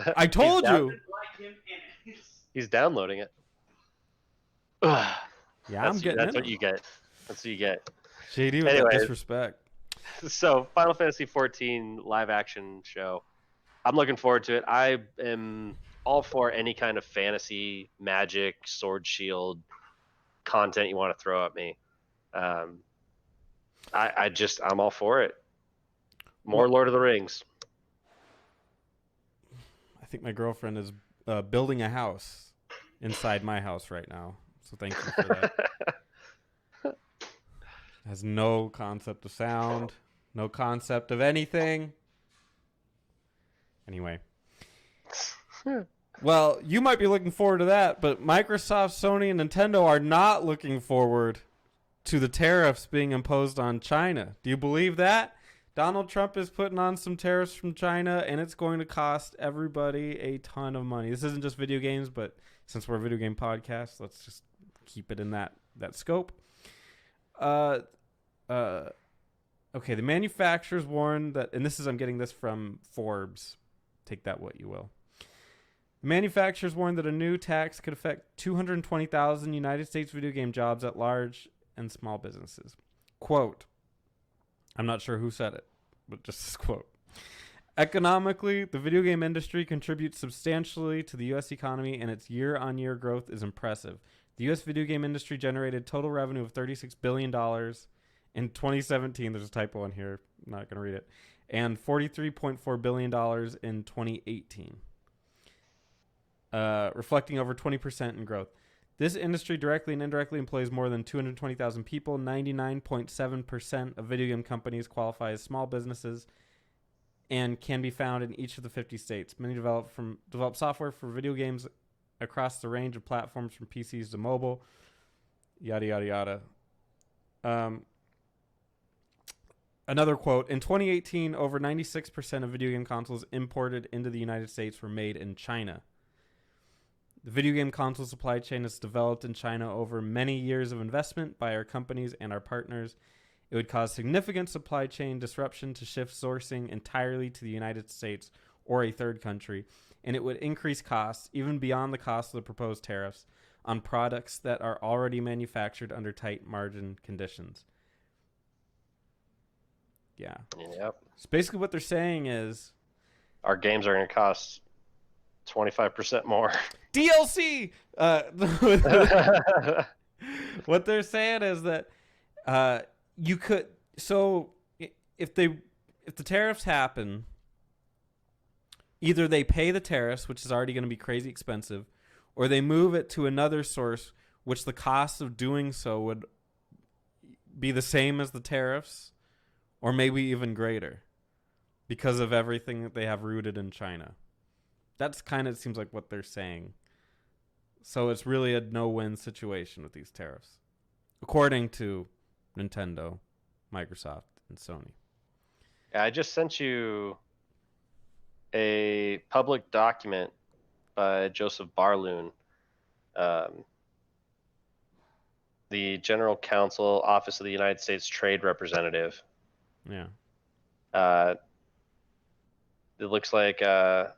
it.
I told
He's
you.
Wouldn't like him in it.
He's downloading it. Yeah,
I'm getting
that's
in
what
it.
you get. That's what you get.
JD with that
Anyways.
disrespect.
So, Final Fantasy 14 live action show. I'm looking forward to it. I am all for any kind of fantasy, magic, sword, shield content you want to throw at me. I'm all for it. More Lord of the Rings.
I think my girlfriend is building a house inside my house right now. So thank you for that. Has no concept of sound, no concept of anything. Anyway. Well, you might be looking forward to that, but Microsoft, Sony, and Nintendo are not looking forward to the tariffs being imposed on China. Do you believe that? Donald Trump is putting on some tariffs from China, and it's going to cost everybody a ton of money. This isn't just video games, but since we're a video game podcast, let's just keep it in that scope. Okay, the manufacturers warn that, and I'm getting this from Forbes. Take that what you will. The manufacturers warned that a new tax could affect 220,000 United States video game jobs at large and small businesses. Quote, I'm not sure who said it, but just this quote. Economically, the video game industry contributes substantially to the U.S. economy, and its year-on-year growth is impressive. The U.S. video game industry generated total revenue of $36 billion in 2017. There's a typo in here. I'm not going to read it. And $43.4 billion in 2018, reflecting over 20% in growth. This industry directly and indirectly employs more than 220,000 people. 99.7% of video game companies qualify as small businesses and can be found in each of the 50 states. Many develop software for video games across the range of platforms from PCs to mobile, yada, yada, yada. Another quote, in 2018, over 96% of video game consoles imported into the United States were made in China. The video game console supply chain is developed in China over many years of investment by our companies and our partners. It would cause significant supply chain disruption to shift sourcing entirely to the United States or a third country, and it would increase costs, even beyond the cost of the proposed tariffs, on products that are already manufactured under tight margin conditions. Yeah.
Yep.
So basically what they're saying is
Our games are going to cost 25% more.
DLC! What they're saying is that you could... So if the tariffs happen, either they pay the tariffs, which is already going to be crazy expensive, or they move it to another source, which the cost of doing so would be the same as the tariffs, or maybe even greater, because of everything that they have rooted in China. That's kind of seems like what they're saying. So it's really a no-win situation with these tariffs, according to Nintendo, Microsoft, and Sony.
Yeah, I just sent you a public document by Joseph Barloon, the General Counsel, Office of the United States Trade Representative.
Yeah.
It looks like they're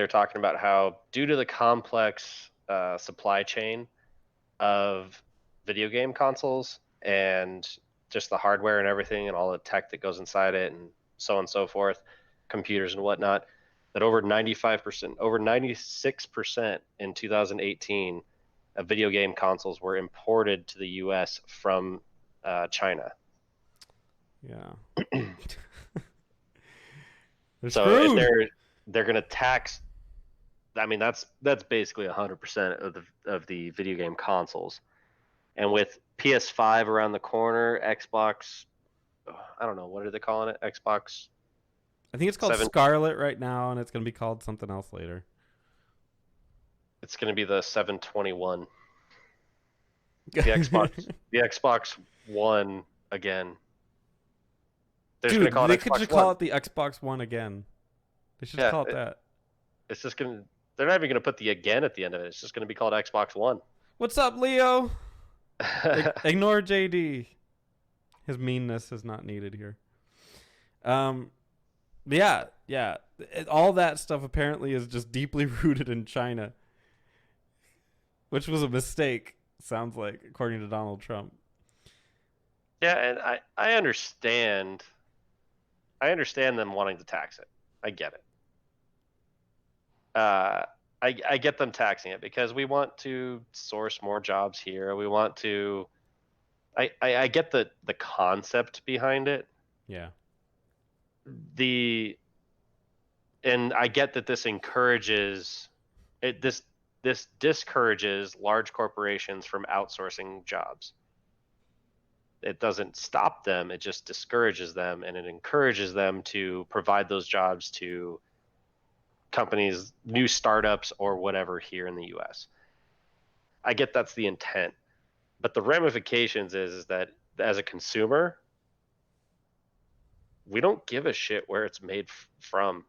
talking about how, due to the complex supply chain of video game consoles and just the hardware and everything and all the tech that goes inside it and so on and so forth, computers and whatnot, that over 95%, over 96% in 2018 of video game consoles were imported to the U.S. from China.
Yeah. They're
So
screwed.
if they're going to tax, I mean, that's basically 100% of the video game consoles. And with PS5 around the corner, Xbox, I don't know, what are they calling it? Xbox
I think it's called Scarlet right now, and it's going to be called something else later.
It's going to be the 721. The Xbox One again. They're just
Dude,
gonna call it
they
Xbox
could just
One.
call it the Xbox One again. They should just call it that.
It's just gonna. They're not even gonna put the again at the end of it. It's just gonna be called Xbox One.
What's up, Leo? Ignore JD. His meanness is not needed here. Yeah. All that stuff apparently is just deeply rooted in China, which was a mistake. Sounds like, according to Donald Trump.
Yeah, and I understand. I understand them wanting to tax it. I get it. I get them taxing it because we want to source more jobs here. We want to. I get the concept behind it.
Yeah.
And I get that this encourages it. This discourages large corporations from outsourcing jobs. It doesn't stop them, it just discourages them, and it encourages them to provide those jobs to companies, new startups or whatever here in the US. I get that's the intent, but the ramifications is that as a consumer, we don't give a shit where it's made from,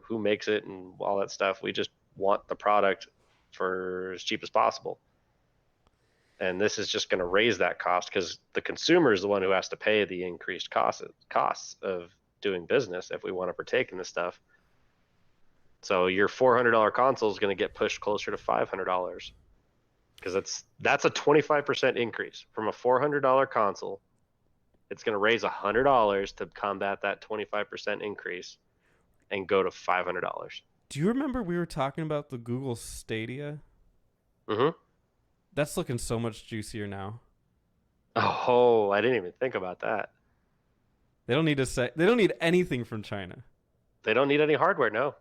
who makes it and all that stuff. We just want the product for as cheap as possible. And this is just going to raise that cost because the consumer is the one who has to pay the increased costs of doing business if we want to partake in this stuff. So your $400 console is going to get pushed closer to $500 because that's a 25% increase from a $400 console. It's going to raise $100 to combat that 25% increase and go to $500.
Do you remember we were talking about the Google Stadia?
Mm-hmm.
That's looking so much juicier now.
Oh, I didn't even think about that.
They don't need anything from China.
They don't need any hardware, no.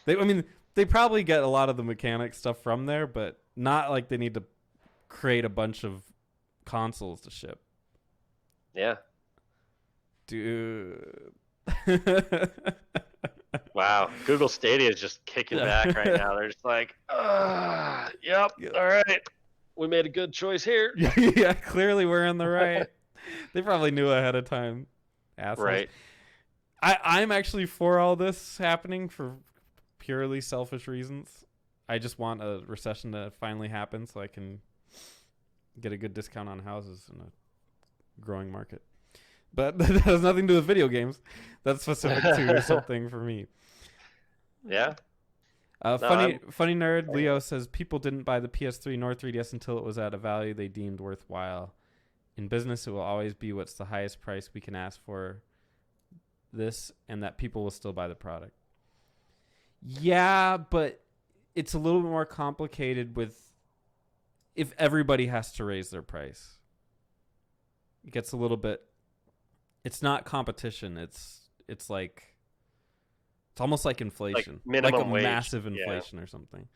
They probably get a lot of the mechanic stuff from there, but not like they need to create a bunch of consoles to ship.
Yeah.
Dude.
Wow. Google Stadia is just kicking back right now. They're just like, yep, all right. We made a good choice here.
Yeah, clearly we're in the right. They probably knew ahead of time. Assholes.
Right.
I'm actually for all this happening for purely selfish reasons. I just want a recession to finally happen so I can get a good discount on houses in a growing market. But that has nothing to do with video games. That's specific to something for me.
Yeah.
Funny nerd Leo says people didn't buy the PS3 nor 3DS until it was at a value they deemed worthwhile. In business, it will always be what's the highest price we can ask for this, and that people will still buy the product. Yeah, but it's a little bit more complicated with if everybody has to raise their price. It gets a little bit. It's not competition. It's like. It's almost like inflation,
like
a
wage.
Massive inflation or something.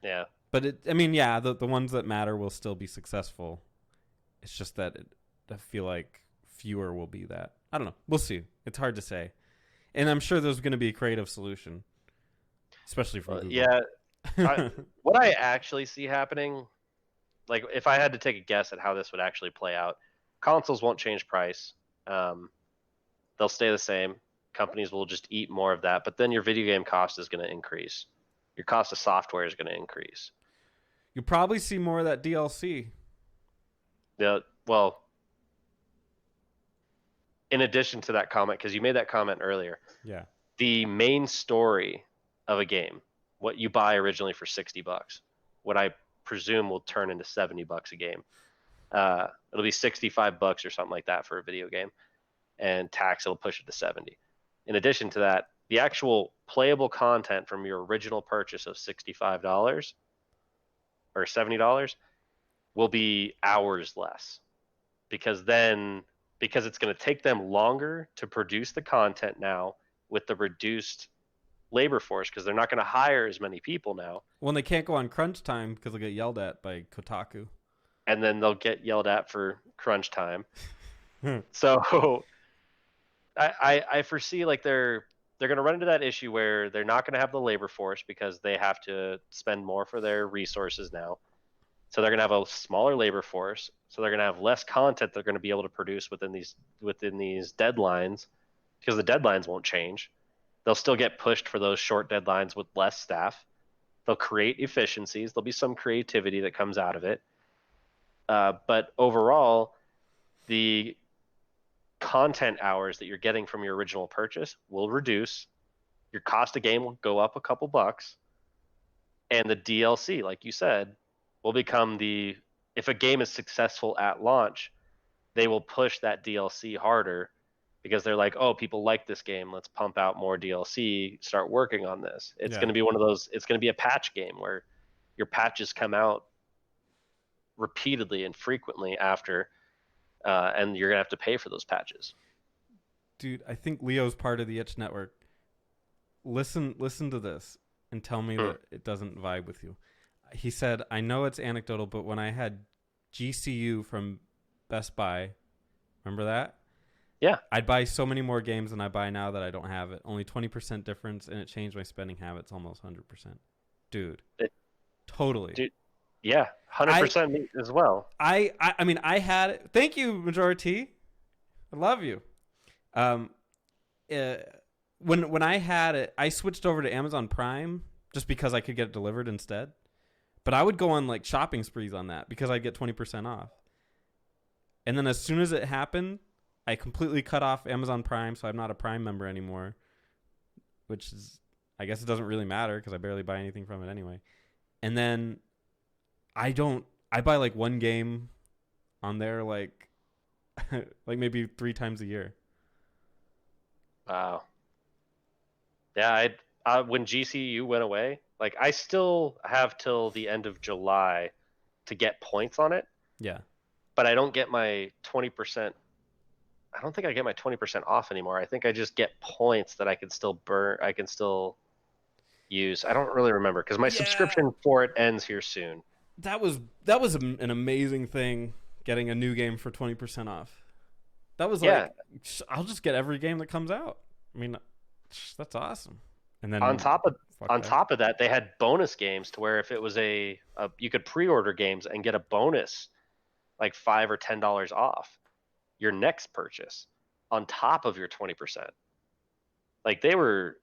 Yeah.
But the ones that matter will still be successful. It's just that I feel like fewer will be that. I don't know. We'll see. It's hard to say. And I'm sure there's going to be a creative solution, especially for Google.
Yeah. What I actually see happening, like if I had to take a guess at how this would actually play out, consoles won't change price. They'll stay the same. Companies will just eat more of that, but then your video game cost is going to increase. Your cost of software is going to increase.
You'll probably see more of that DLC.
Yeah, well, in addition to that comment, because you made that comment earlier.
Yeah.
The main story of a game, what you buy originally for $60, what I presume will turn into $70 a game. It'll be $65 or something like that for a video game, and tax it'll push it to 70. In addition to that, the actual playable content from your original purchase of $65 or $70 will be hours less because it's going to take them longer to produce the content now with the reduced labor force because they're not going to hire as many people now.
When they can't go on crunch time because they'll get yelled at by Kotaku.
And then they'll get yelled at for crunch time. So I foresee like they're going to run into that issue where they're not going to have the labor force because they have to spend more for their resources now. So they're going to have a smaller labor force. So they're going to have less content they're going to be able to produce within these deadlines because the deadlines won't change. They'll still get pushed for those short deadlines with less staff. They'll create efficiencies. There'll be some creativity that comes out of it. But overall, the content hours that you're getting from your original purchase will reduce. Your cost of game will go up a couple bucks, and the DLC, like you said, will become the if a game is successful at launch, they will push that DLC harder because they're like, oh, people like this game. Let's pump out more DLC. Start working on this. It's
Yeah.
going to be one of those. It's going to be a patch game where your patches come out repeatedly and frequently after, and you're gonna have to pay for those patches.
Dude, I think Leo's part of the Itch Network. Listen to this and tell me
Hmm.
that it doesn't vibe with you. He said, I know it's anecdotal, but when I had GCU from Best Buy, remember that?
Yeah.
I'd buy so many more games than I buy now that I don't have it. Only 20% difference, and it changed my spending habits almost 100%. Dude,
It,
totally.
dude, yeah, 100% me as well.
I mean, I had it. Thank you, Majority. I love you. Um, uh, when I had it, I switched over to Amazon Prime just because I could get it delivered instead. But I would go on like shopping sprees on that because I'd get 20% off. And then as soon as it happened, I completely cut off Amazon Prime, so I'm not a Prime member anymore. Which is, I guess it doesn't really matter because I barely buy anything from it anyway. And then I buy like one game on there like like maybe 3 times a year.
Wow. Yeah, when GCU went away, like I still have till the end of July to get points on it,
Yeah.
but I don't get my 20%. I don't think I get my 20% off anymore. I think I just get points that I can still burn. I can still use. I don't really remember because my
Yeah.
subscription for it ends here soon.
That was an amazing thing, getting a new game for 20% off. That was
Yeah.
like, I'll just get every game that comes out. I mean, that's awesome. And
On
then
top of
fuck
on
that.
top of that, they had bonus games to where if it was you could pre-order games and get a bonus like $5 or $10 off your next purchase on top of your 20%. Like they were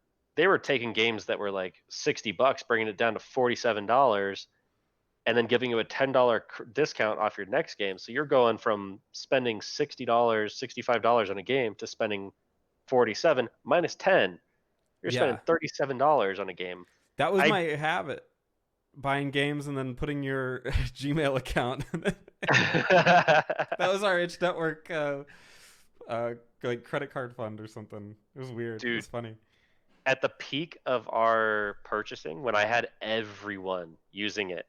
taking games that were like $60, bringing it down to $47, and then giving you a $10 discount off your next game. So you're going from spending $60, $65 on a game to spending 47 minus 10. You're spending
Yeah.
$37 on a game.
That was
I
my habit. Buying games and then putting your Gmail account. That was our Itch Network like credit card fund or something. It was weird. It
dude,
was funny.
at the peak of our purchasing when I had everyone using it,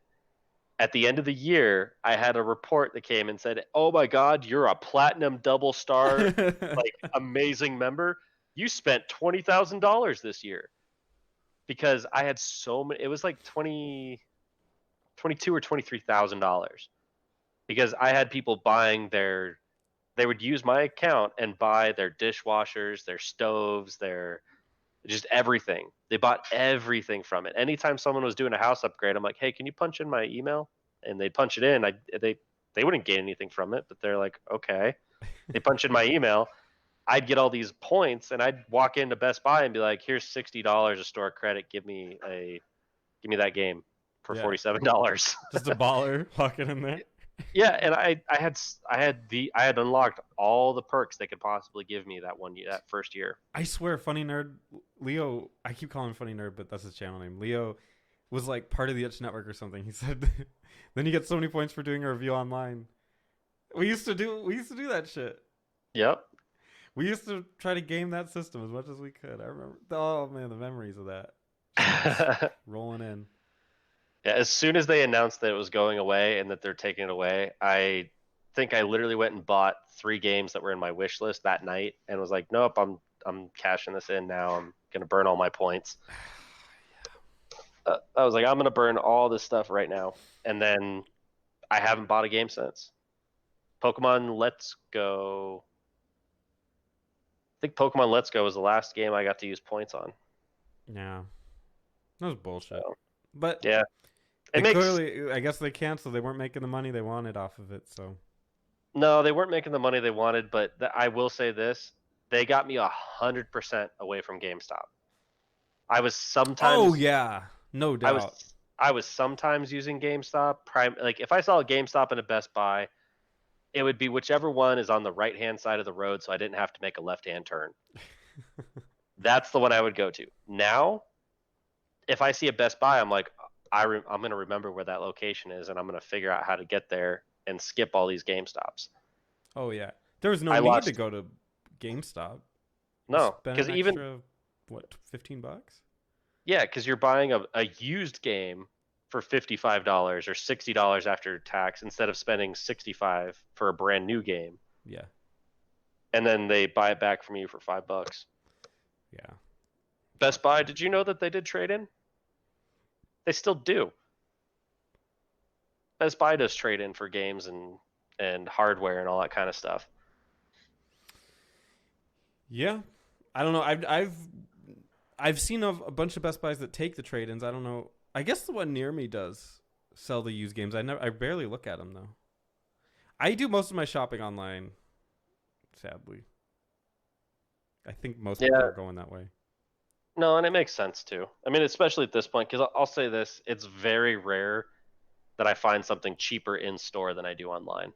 at the end of the year, I had a report that came and said, "Oh my God, you're a platinum double star, like amazing member. You spent $20,000 this year because I had so many. It was like 22 or $23,000 because I had people buying their. They would use my account and buy their dishwashers, their stoves, their just everything. They bought everything from it. Anytime someone was doing a house upgrade, I'm like, "Hey, can you punch in my email?" And they'd punch it in. They wouldn't gain anything from it, but they're like, "Okay." They punch in my email. I'd get all these points, and I'd walk into Best Buy and be like, "Here's $60 of store credit. Give me that game for
Yeah.
$47."
Just a baller walking in there.
Yeah, and I had unlocked all the perks they could possibly give me that first year.
I swear, Funny Nerd Leo. I keep calling him Funny Nerd, but that's his channel name. Leo was like part of the Itch Network or something. He said, "Then you get so many points for doing a review online." We used to do that shit.
Yep.
We used to try to game that system as much as we could. I remember. Oh man, the memories of that. Just rolling in.
Yeah, as soon as they announced that it was going away and that they're taking it away, I think I literally went and bought 3 games that were in my wish list that night and was like, "Nope, I'm cashing this in now. I'm gonna burn all my points." I was like, "I'm gonna burn all this stuff right now," and then I haven't bought a game since. Pokemon Let's Go think Pokemon Let's Go was the last game I got to use points on.
Yeah, that was bullshit.
So,
But
yeah,
they
it makes
clearly, I guess they canceled. They weren't making the money they wanted off of it. So
no, they weren't making the money they wanted, but I will say this: they got me 100% away from GameStop. I was
oh
sometimes,
yeah, no
I was,
doubt.
I was sometimes using GameStop. Prime, like if I saw a GameStop and a Best Buy, it would be whichever one is on the right hand side of the road, so I didn't have to make a left hand turn. That's the one I would go to. Now, if I see a Best Buy, I'm like, I'm going to remember where that location is, and I'm going to figure out how to get there and skip all these GameStops.
Oh yeah, there was no
I
need to
lost
go to GameStop. You
no,
spent
because
an
even
extra what, $15?
yeah, because you're buying a used game for $55 or $60 after tax instead of spending 65 for a brand new game,
Yeah,
and then they buy it back from you for $5.
yeah.
Best Buy, did you know that they did trade in? They still do. Best Buy does trade in for games and hardware and all that kind of stuff.
Yeah, I don't know. I've seen a bunch of Best Buys that take the trade-ins. I don't know. I guess the one near me does sell the used games. I barely look at them though. I do most of my shopping online. Sadly, I think most people
Yeah,
are going that way.
no, and it makes sense too. I mean, especially at this point, because I'll say this: it's very rare that I find something cheaper in store than I do online.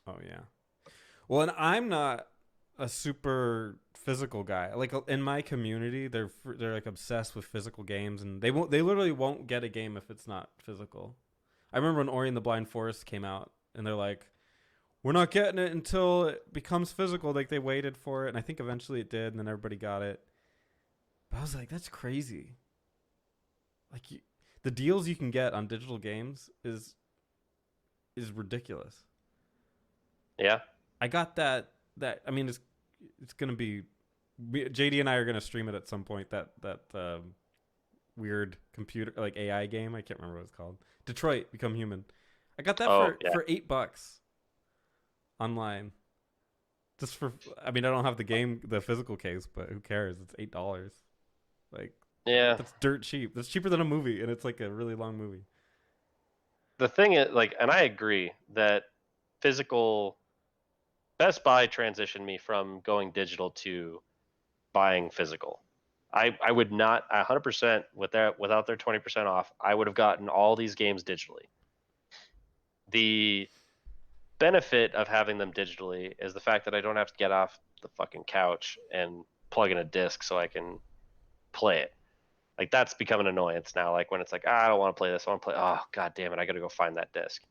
Oh yeah. Well, and I'm not a super physical guy. Like in my community, they're like obsessed with physical games, and they literally won't get a game if it's not physical. I remember when Ori and the Blind Forest came out, and they're like, "We're not getting it until it becomes physical." Like they waited for it, and I think eventually it did, and then everybody got it. But I was like, "That's crazy." Like the deals you can get on digital games is ridiculous.
Yeah.
I got that. I mean, it's gonna be. JD and I are gonna stream it at some point. That weird computer like AI game. I can't remember what it's called. Detroit Become Human. I got that
Oh
for
yeah.
for $8 online. Just for. I mean, I don't have the physical case, but who cares? It's $8. Like
Yeah.
that's dirt cheap. That's cheaper than a movie, and it's like a really long movie.
The thing is, like, and I agree that physical Best Buy transitioned me from going digital to buying physical. I would not 100% without their 20% off. I would have gotten all these games digitally. The benefit of having them digitally is the fact that I don't have to get off the fucking couch and plug in a disc so I can play it. Like that's become an annoyance now. Like when it's like, I don't want to play this. I want to play. Oh god damn it! I got to go find that disc.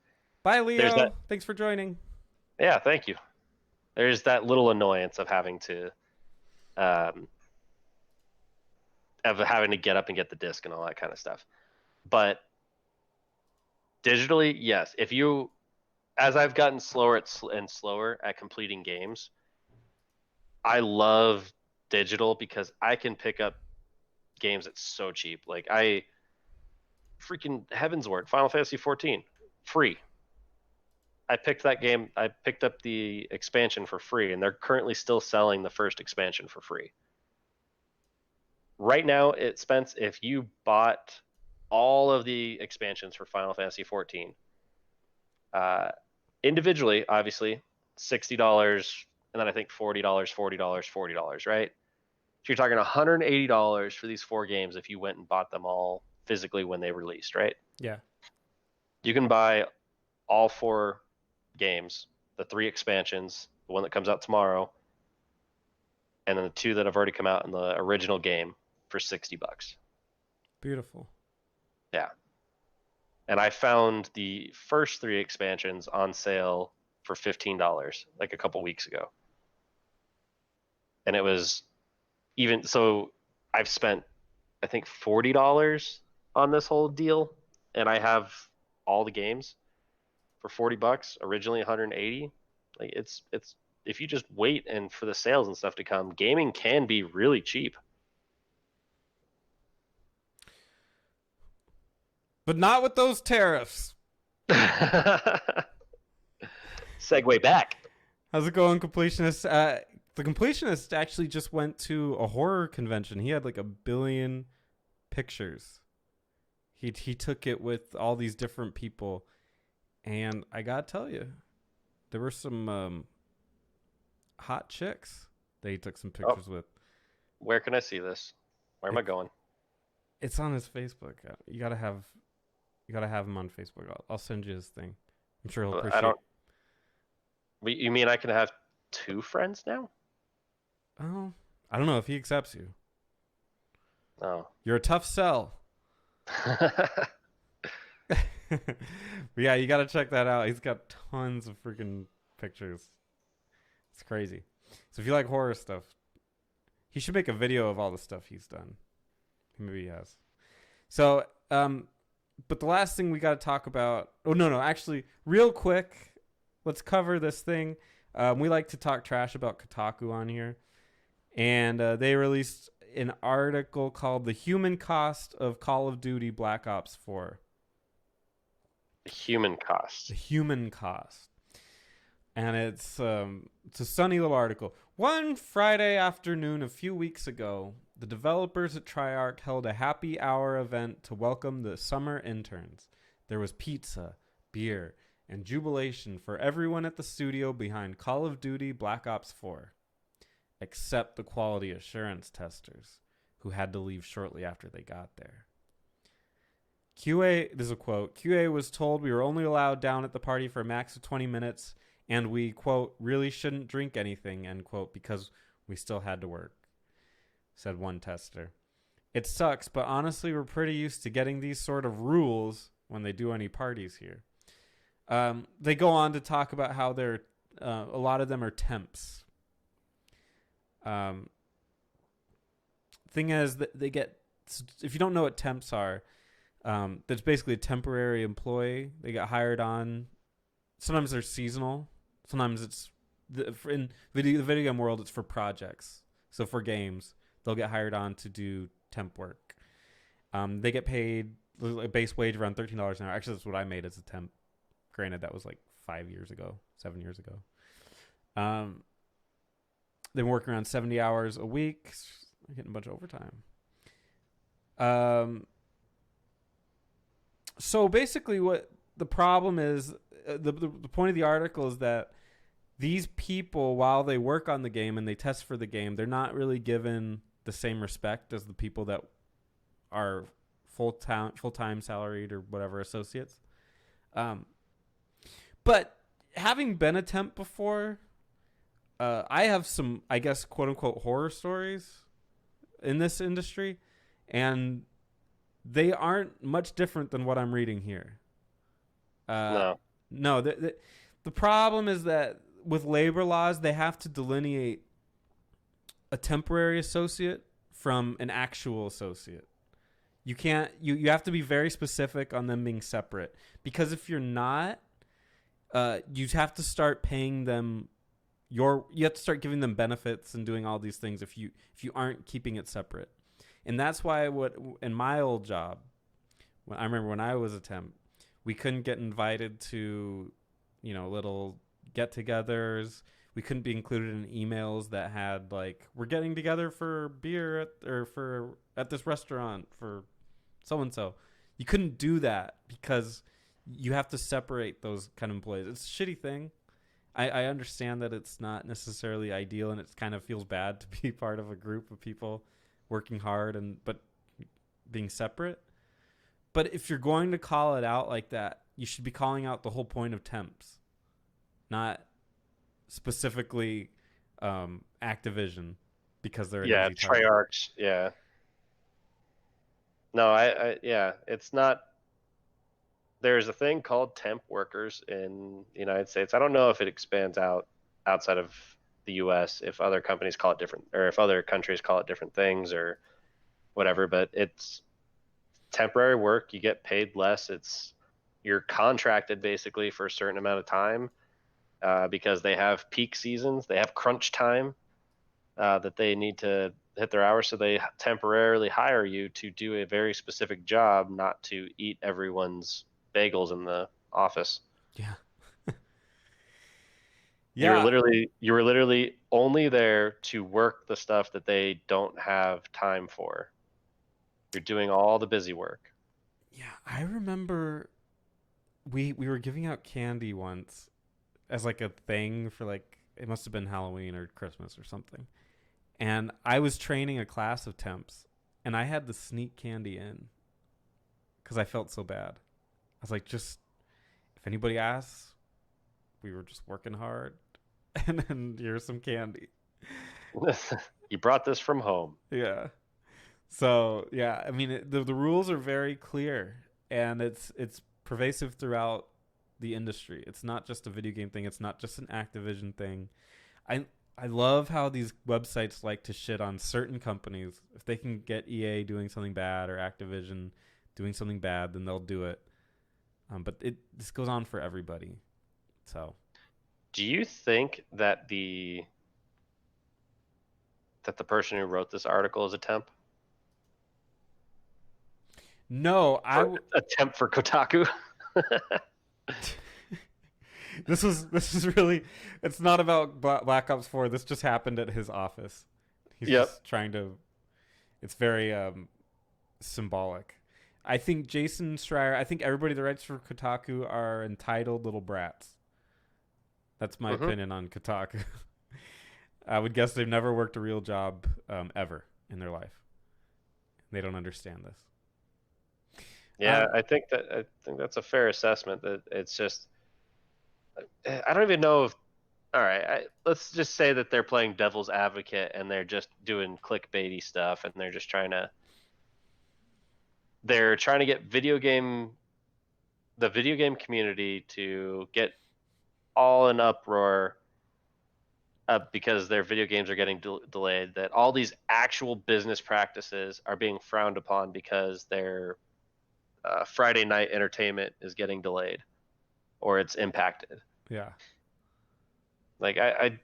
Bye,
There's that.
Leo. Thanks for joining.
Yeah, thank you. There's that little annoyance um, of having to get up and get the disc and all that kind of stuff. But digitally, yes. If you, as I've gotten and slower at completing games, I love digital because I can pick up games that's so cheap. Like I freaking Heavensward, Final Fantasy 14, free. I picked that game. I picked up the expansion for free, and they're currently still selling the first expansion for free. Right now, Spence, if you bought all of the expansions for Final Fantasy 14, uh, individually, obviously, $60, and then I think $40, $40, $40, right? So you're talking $180 for these four games if you went and bought them all physically when they released, right?
Yeah.
You can buy all four games, the three expansions, the one that comes out tomorrow, and then the two that have already come out in the original game for $60.
Beautiful.
Yeah. And I found the first three expansions on sale for $15 like a couple weeks ago. And it was even so I've spent I think $40 on this whole deal and I have all the games for $40, originally 180. Like it's if you just wait and for the sales and stuff to come, gaming can be really cheap.
But not with those tariffs.
Segue back.
How's it going, completionist? The completionist actually just went to a horror convention. He had like 1 billion pictures. He took it with all these different people, and I gotta tell you, there were some hot chicks that he took some
Oh,
pictures with.
where can I see this? Where am I going?
It's on his Facebook. You gotta have him on Facebook. I'll send you his thing. I'm sure he'll
I
appreciate.
don't. You mean I can have 2 friends now?
Oh, I don't know if he accepts you.
Oh.
You're a tough sell. But yeah, you gotta check that out. He's got tons of freaking pictures. It's crazy. So if you like horror stuff, he should make a video of all the stuff he's done. Maybe he has. So, but the last thing we got to talk about. Oh no, actually, real quick, let's cover this thing. We like to talk trash about Kotaku on here, and they released an article called "The Human Cost of Call of Duty Black Ops 4."
The human cost.
The human cost, and it's a sunny little article. One Friday afternoon a few weeks ago, the developers at Treyarch held a happy hour event to welcome the summer interns. There was pizza, beer, and jubilation for everyone at the studio behind Call of Duty Black Ops 4, except the quality assurance testers, who had to leave shortly after they got there. QA, this is a quote, QA was told we were only allowed down at the party for a max of 20 minutes, and we, quote, really shouldn't drink anything, end quote, because we still had to work, said one tester. It sucks, but honestly, we're pretty used to getting these sort of rules when they do any parties here. They go on to talk about how they're, a lot of them are temps. Thing is that they get, if you don't know what temps are, that's basically a temporary employee. They get hired on. Sometimes they're seasonal. Sometimes it's in the video game world. It's for projects. So for games, they'll get hired on to do temp work. They get paid a base wage around $13 an hour. Actually, that's what I made as a temp. Granted, that was like 7 years ago. They work around 70 hours a week, getting a bunch of overtime. So basically, what the problem is, the point of the article is that these people, while they work on the game and they test for the game, they're not really given the same respect as the people that are full-time salaried or whatever associates. But having been a temp before, I have some, I guess, quote-unquote horror stories in this industry, and they aren't much different than what I'm reading here.
No.
No, the problem is that with labor laws, they have to delineate a temporary associate from an actual associate. You can't. You have to be very specific on them being separate, because if you're not, you have to start paying them. You have to start giving them benefits and doing all these things if you aren't keeping it separate. And that's why in my old job, I remember when I was a temp, we couldn't get invited to, little get-togethers. We couldn't be included in emails that had like, we're getting together for beer at this restaurant for so and so. You couldn't do that because you have to separate those kind of employees. It's a shitty thing. I understand that it's not necessarily ideal, and it kind of feels bad to be part of a group of people working hard but being separate. But if you're going to call it out like that, you should be calling out the whole point of temps, not specifically Activision, because they're an easy target.
Treyarch. Yeah. No, yeah, it's not. There's a thing called temp workers in the United States. I don't know if it expands outside of the U.S. if other companies call it different, or if other countries call it different things or whatever. But it's temporary work. You get paid less. You're contracted basically for a certain amount of time because they have peak seasons. They have crunch time that they need to hit their hours. So they temporarily hire you to do a very specific job, not to eat everyone's bagels in the office.
Yeah. Yeah.
You were literally only there to work the stuff that they don't have time for. You're doing all the busy work.
Yeah, I remember we were giving out candy once as like a thing for like it must have been Halloween or Christmas or something. And I was training a class of temps and I had to sneak candy in cuz I felt so bad. I was like just if anybody asks, we were just working hard and then here's some candy.
You brought this from home.
Yeah. So, yeah, I mean the rules are very clear and it's pervasive throughout the industry. It's not just a video game thing. It's not just an Activision thing. I I love how these websites like to shit on certain companies. If they can get EA doing something bad or Activision doing something bad, then they'll do it. But this goes on for everybody. So
Do you think that the person who wrote this article is a temp?
no,
A temp for Kotaku?
this is really it's not about Black Ops 4. This just happened at his office. He's
Yep.
just trying to it's very symbolic. I think Jason Schreier, I think everybody that writes for Kotaku are entitled little brats. That's my opinion on Kotaku. I would guess they've never worked a real job ever in their life. They don't understand this.
Yeah, I think that's a fair assessment. That it's just I don't even know if all right. Let's just say that they're playing devil's advocate and they're just doing clickbaity stuff and they're trying to get the video game community to get all in uproar because their video games are getting delayed. That all these actual business practices are being frowned upon because their Friday night entertainment is getting delayed or it's impacted.
Yeah.
Like I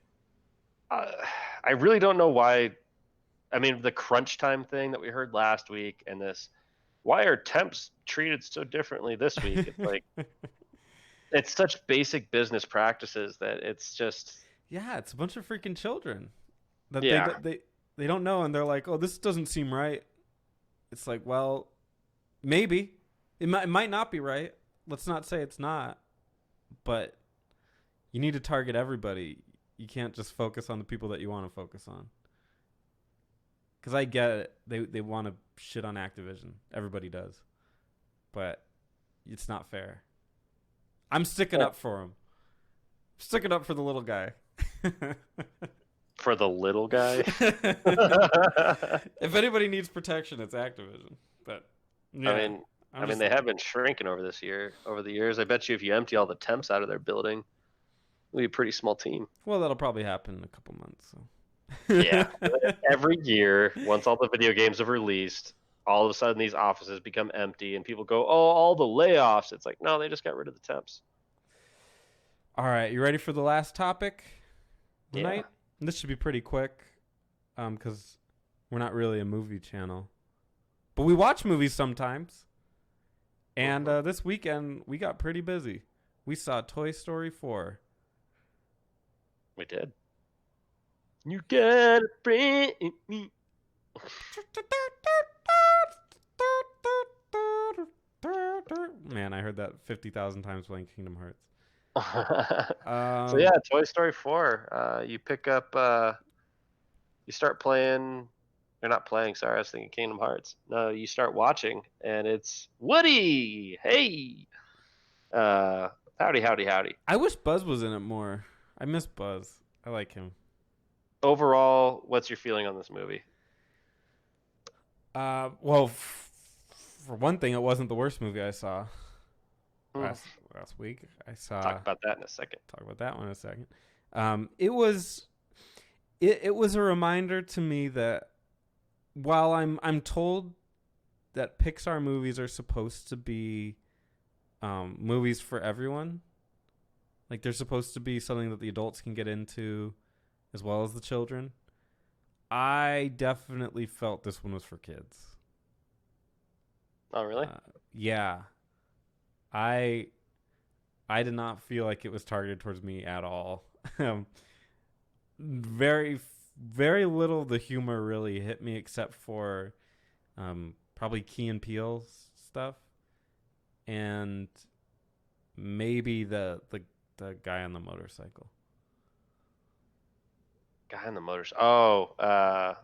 really don't know why. I mean, the crunch time thing that we heard last week and this, why are temps treated so differently this week? It's like it's such basic business practices that it's just
Yeah, it's a bunch of freaking children that
yeah.
they don't know and they're like, "Oh, this doesn't seem right." It's like, "Well, maybe it might not be right. Let's not say it's not, but you need to target everybody. You can't just focus on the people that you want to focus on." Because I get it. They want to shit on Activision. Everybody does. But it's not fair. I'm sticking up for him. Sticking up for the little guy.
For the little guy.
If anybody needs protection, it's Activision. But yeah,
I mean, they have been shrinking over the years. I bet you if you empty all the temps out of their building, it'll be a pretty small team.
Well, that'll probably happen in a couple months. So.
Yeah. Every year, once all the video games have released, all of a sudden these offices become empty and people go, "Oh, all the layoffs." It's like, no, they just got rid of the temps.
All right, you ready for the last topic tonight?
Yeah.
This should be pretty quick, because we're not really a movie channel, but we watch movies sometimes. And this weekend we got pretty busy. We saw Toy Story 4.
We did. You gotta bring me.
Man, I heard that 50,000 times playing Kingdom Hearts.
So yeah, Toy Story 4. You pick up, you start playing. You're not playing. Sorry, I was thinking Kingdom Hearts. No, you start watching, and it's Woody. Hey, howdy, howdy, howdy.
I wish Buzz was in it more. I miss Buzz. I like him.
Overall, what's your feeling on this movie?
Well, for one thing, it wasn't the worst movie I saw last week.
Talk about that in a second.
Talk about that one in a second. It was a reminder to me that while I'm told that Pixar movies are supposed to be movies for everyone, like they're supposed to be something that the adults can get into as well as the children, I definitely felt this one was for kids.
Oh, really?
Yeah. I did not feel like it was targeted towards me at all. Um, very very little of the humor really hit me except for probably Key and Peele stuff and maybe the guy on the motorcycle.
Guy on the motors. Oh,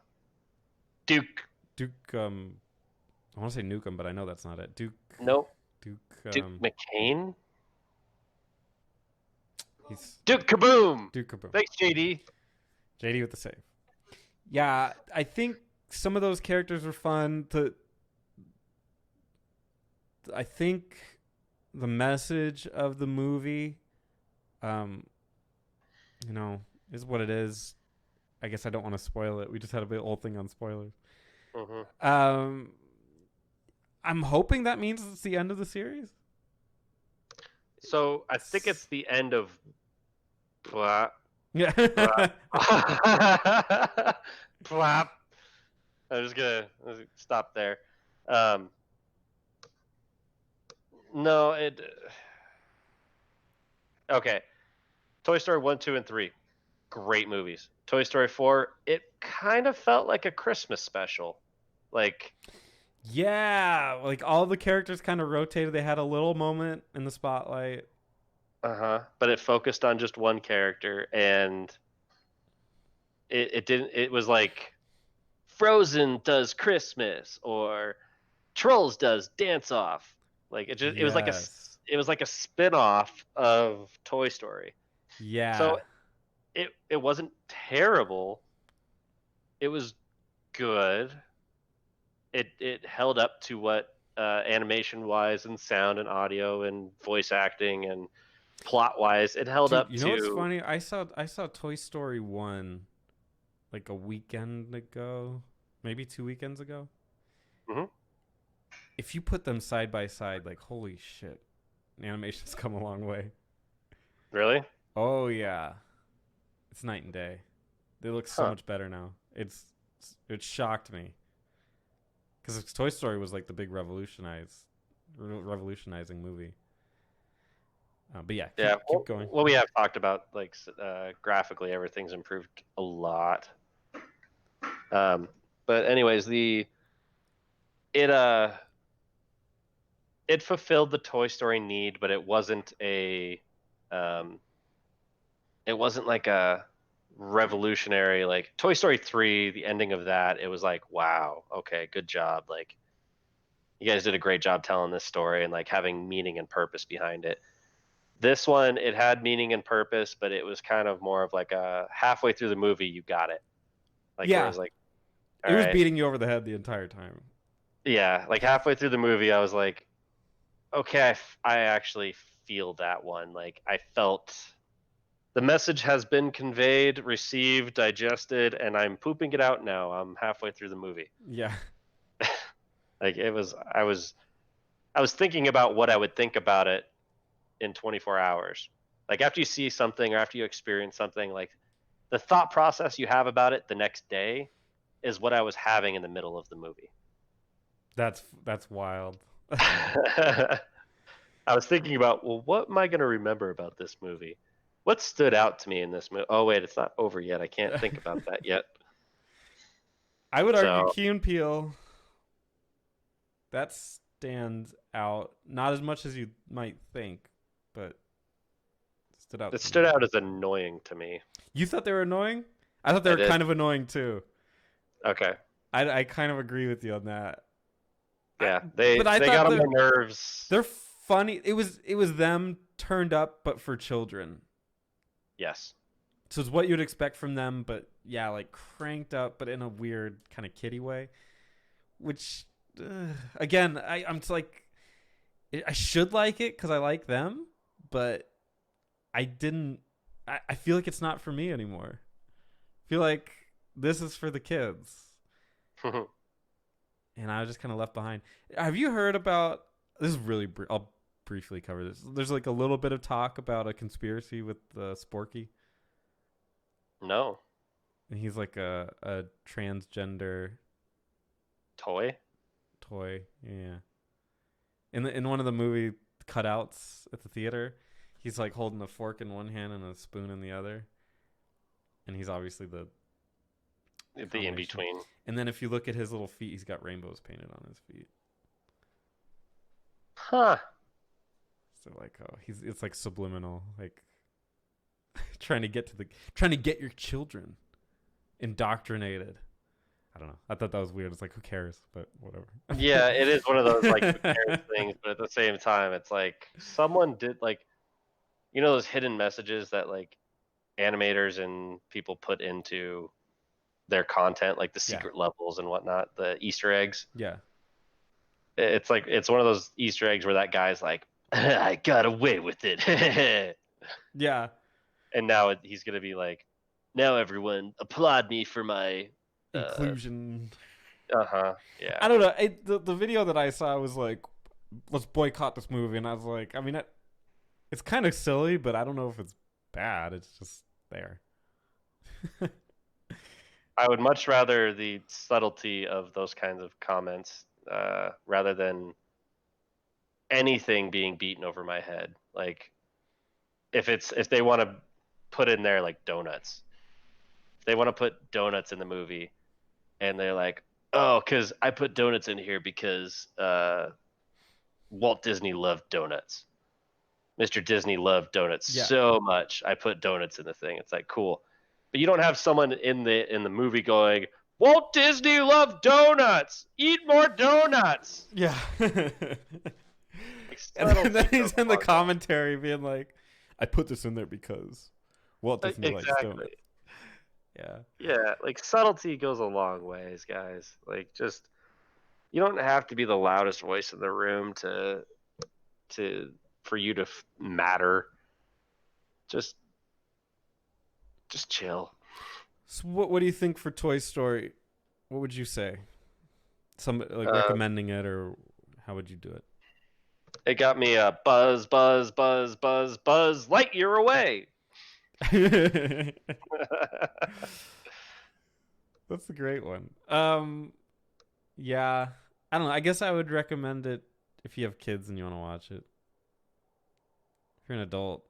Duke.
Duke I want to say Nukem, but I know that's not it.
Nope.
Duke
Duke McCain.
he's
Duke Kaboom.
Duke Kaboom.
Thanks, JD.
JD with the save. Yeah, I think some of those characters were fun. I think the message of the movie, you know, is what it is. I guess I don't want to spoil it. We just had a big old thing on spoilers.
Mm-hmm.
I'm hoping that means it's the end of the series.
So I think it's the end of. Blah,
Yeah.
blah. Blah. I'm just gonna stop there. No, it. Okay. Toy Story 1, 2, and 3. Great movies. Toy Story 4, it kind of felt like a Christmas special. Like,
Yeah, like all the characters kind of rotated. They had a little moment in the spotlight.
but it focused on just one character, and it didn't. It was like Frozen does Christmas, or Trolls does Dance Off. Like it was like
Yes.
a spin-off of Toy Story.
Yeah.
So it wasn't terrible. It was good. It held up to what animation wise and sound and audio and voice acting and plot wise it held
Dude,
up
you know what's
to.
funny? I saw Toy Story 1 like a weekend ago, maybe 2 weekends ago.
Mhm.
If you put them side by side, like holy shit, animation's come a long way.
Really?
Oh yeah, it's night and day. They look so
Huh.
much better now. It shocked me because Toy Story was like the big revolutionizing movie. But yeah,
Yeah.
keep going.
Well, we have talked about like graphically everything's improved a lot. But anyways, it uh it fulfilled the Toy Story need, but um, it wasn't like a revolutionary like Toy Story 3, the ending of that, it was like, wow, okay, good job. Like you guys did a great job telling this story and like having meaning and purpose behind it. This one, it had meaning and purpose, but it was kind of more of like a halfway through the movie, you got it. Like where it
Yeah,
was like, all
it was
right,
beating you over the head the entire time.
yeah, like halfway through the movie, I was like, okay, I actually feel that one. Like I felt the message has been conveyed, received, digested, and I'm pooping it out now. I'm halfway through the movie.
Yeah.
Like I was thinking about what I would think about it in 24 hours. Like after you see something or after you experience something, like the thought process you have about it the next day is what I was having in the middle of the movie.
That's wild.
I was thinking about, well, what am I going to remember about this movie? What stood out to me in this movie? Oh, wait, it's not over yet. I can't think about that yet.
I would argue
So
Key and Peele that stands out not as much as you might think, but stood out
it
to me.
stood out as annoying to me.
You thought they were annoying? I thought they
I
were
did.
kind of annoying too.
Okay.
I kind of agree with you on that.
Yeah,
But I
they
thought
got on my nerves.
they're funny. It was them turned up, but for children.
Yes.
So it's what you'd expect from them, but yeah, like cranked up, but in a weird kind of kiddie way. Which, again, I'm just like, I should like it because I like them, but I didn't. I feel like it's not for me anymore. I feel like this is for the kids, and I was just kind of left behind. Have you heard about this? Is really, I'll briefly cover this. There's like a little bit of talk about a conspiracy with Sporky.
No.
And he's like a transgender
Toy?
toy. Yeah. In one of the movie cutouts at the theater, He's like holding a fork in one hand and a spoon in the other, and he's obviously the
in between.
And then if you look at his little feet, he's got rainbows painted on his feet.
Huh.
So like, oh, it's like subliminal, like trying to get your children indoctrinated. I don't know. I thought that was weird. It's like, who cares? But whatever.
Yeah, it is one of those like who cares things, but at the same time, it's like someone did like, those hidden messages that like animators and people put into their content, like the secret levels and whatnot, the Easter eggs.
Yeah.
It's like it's one of those Easter eggs where that guy's like, I got away with it.
Yeah.
And now he's gonna be like, now everyone applaud me for my
inclusion.
Yeah.
I don't know. The video that I saw was like, let's boycott this movie, and I was like, I mean, it's kind of silly, but I don't know if it's bad. It's just there.
I would much rather the subtlety of those kinds of comments rather than anything being beaten over my head. Like if they want to put in there like donuts, if they want to put donuts in the movie, and they're like, oh, because I put donuts in here because Walt Disney loved donuts. Mr. Disney loved donuts so much. I put donuts in the thing. It's like, cool. But you don't have someone in the movie going, Walt Disney loved donuts. Eat more donuts.
Yeah. And then he's in the commentary being like, I put this in there because Walt Disney likes donuts. Yeah.
Yeah, like subtlety goes a long ways, guys. Like just you don't have to be the loudest voice in the room for you to matter. Just chill.
So what do you think for Toy Story? What would you say? Recommending it, or how would you do it?
It got me a buzz, buzz, buzz, buzz, buzz, light year away.
That's a great one. Yeah, I don't know. I guess I would recommend it if you have kids and you want to watch it. If you're an adult,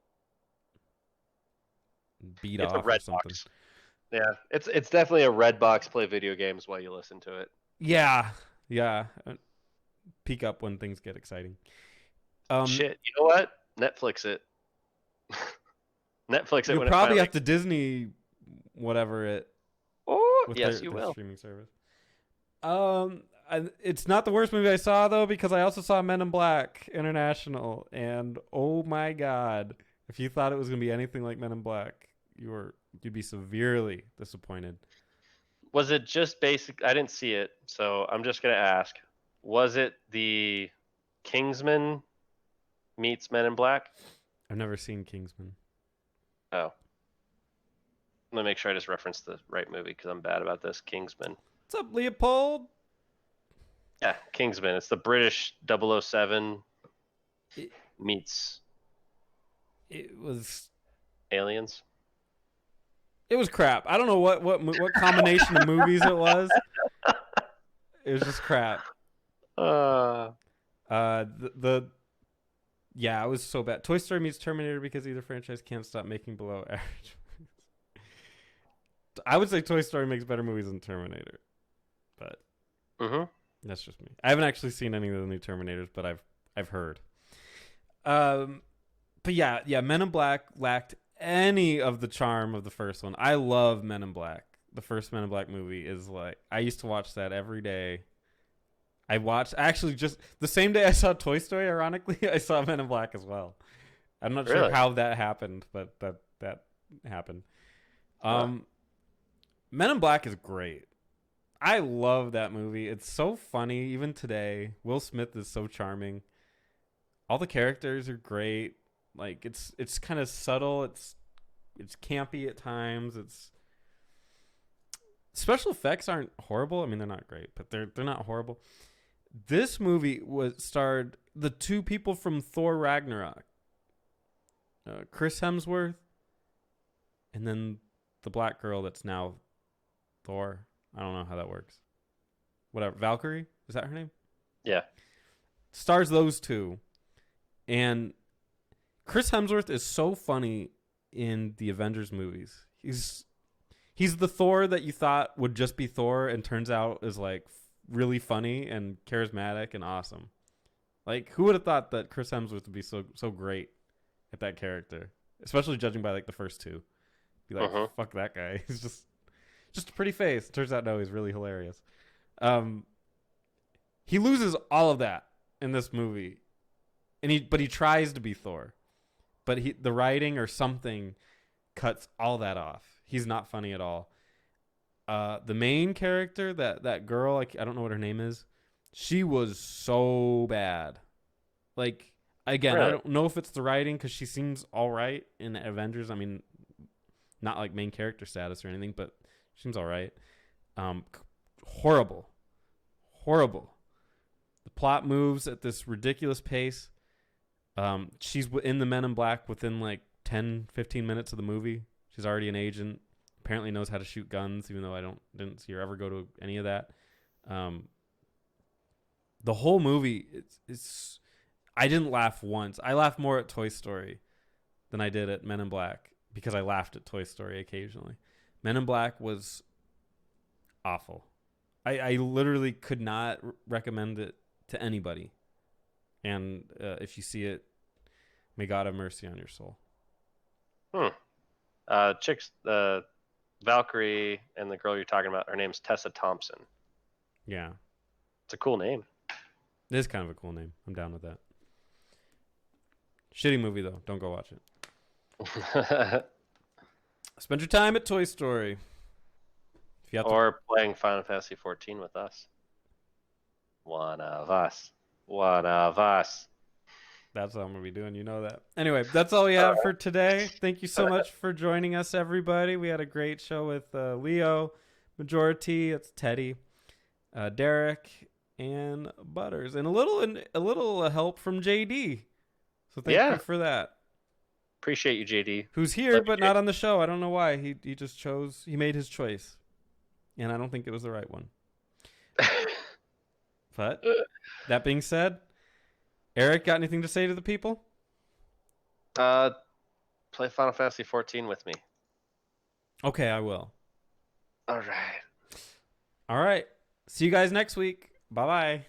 it's off or something.
Box. Yeah, it's definitely a red box. Play video games while you listen to it.
Yeah. Peek up when things get exciting.
Shit, you know what? Netflix it. Netflix it.
You'll probably have to Disney whatever it.
Oh, yes, you will.
Streaming service. It's not the worst movie I saw though, because I also saw Men in Black International, and oh my god, if you thought it was gonna be anything like Men in Black, you'd be severely disappointed.
Was it just basic? I didn't see it, so I'm just gonna ask: was it the Kingsman meets Men in Black?
I've never seen Kingsman.
Oh. Let me make sure I just referenced the right movie because I'm bad about this. Kingsman.
What's up, Leopold?
Yeah, Kingsman. It's the British 007 meets.
It was
aliens.
It was crap. I don't know what combination of movies it was. It was just crap. Yeah, it was so bad. Toy Story meets Terminator because either franchise can't stop making below average. I would say Toy Story makes better movies than Terminator, but that's just me. I haven't actually seen any of the new Terminators, but I've heard. But yeah, Men in Black lacked any of the charm of the first one. I love Men in Black. The first Men in Black movie is like, I used to watch that every day. I watched actually just the same day I saw Toy Story. Ironically, I saw Men in Black as well. I'm not sure how that happened, but that happened. Men in Black is great. I love that movie. It's so funny even today. Will Smith is so charming. All the characters are great. Like it's kind of subtle. It's campy at times. It's special effects aren't horrible. I mean, they're not great, but they're not horrible. This movie starred the two people from Thor Ragnarok, Chris Hemsworth, and then the black girl that's now Thor. I don't know how that works. Whatever. Valkyrie? Is that her name?
Yeah.
Stars those two. And Chris Hemsworth is so funny in the Avengers movies. He's the Thor that you thought would just be Thor, and turns out is like really funny and charismatic and awesome. Like, who would have thought that Chris Hemsworth would be so great at that character, especially judging by like the first two? Be like, fuck that guy. He's just a pretty face. Turns out no, he's really hilarious. He loses all of that in this movie, but he tries to be Thor, but the writing or something cuts all that off. He's not funny at all. The main character, that girl, I don't know what her name is, she was so bad. Like, again,
Really?
I don't know if it's the writing, because she seems all right in Avengers. I mean, not like main character status or anything, but she seems all right. Horrible. The plot moves at this ridiculous pace. She's in the Men in Black within like 10, 15 minutes of the movie. She's already an agent. Apparently knows how to shoot guns, even though I didn't see her ever go to any of that. The whole movie, it's I didn't laugh once. I laughed more at Toy Story than I did at Men in Black, because I laughed at Toy Story occasionally. Men in Black was awful. I literally could not recommend it to anybody. And if you see it, may God have mercy on your soul.
Valkyrie and the girl you're talking about, her name's Tessa Thompson.
Yeah.
It's a cool name.
It is kind of a cool name. I'm down with that. Shitty movie, though. Don't go watch it. Spend your time at Toy Story. If you have
or playing Final Fantasy 14 with us. One of us.
That's what I'm going to be doing. You know that. Anyway, that's all we have for today. Thank you so much for joining us, everybody. We had a great show with Leo, Majority, it's Teddy, Derek, and Butters, and a little help from JD. So thank you for that.
Appreciate you, JD.
Who's here but not on the show. I don't know why. He just chose. He made his choice, and I don't think it was the right one. But that being said, Eric, got anything to say to the people?
Play Final Fantasy 14 with me.
Okay, I will.
All right.
See you guys next week. Bye-bye.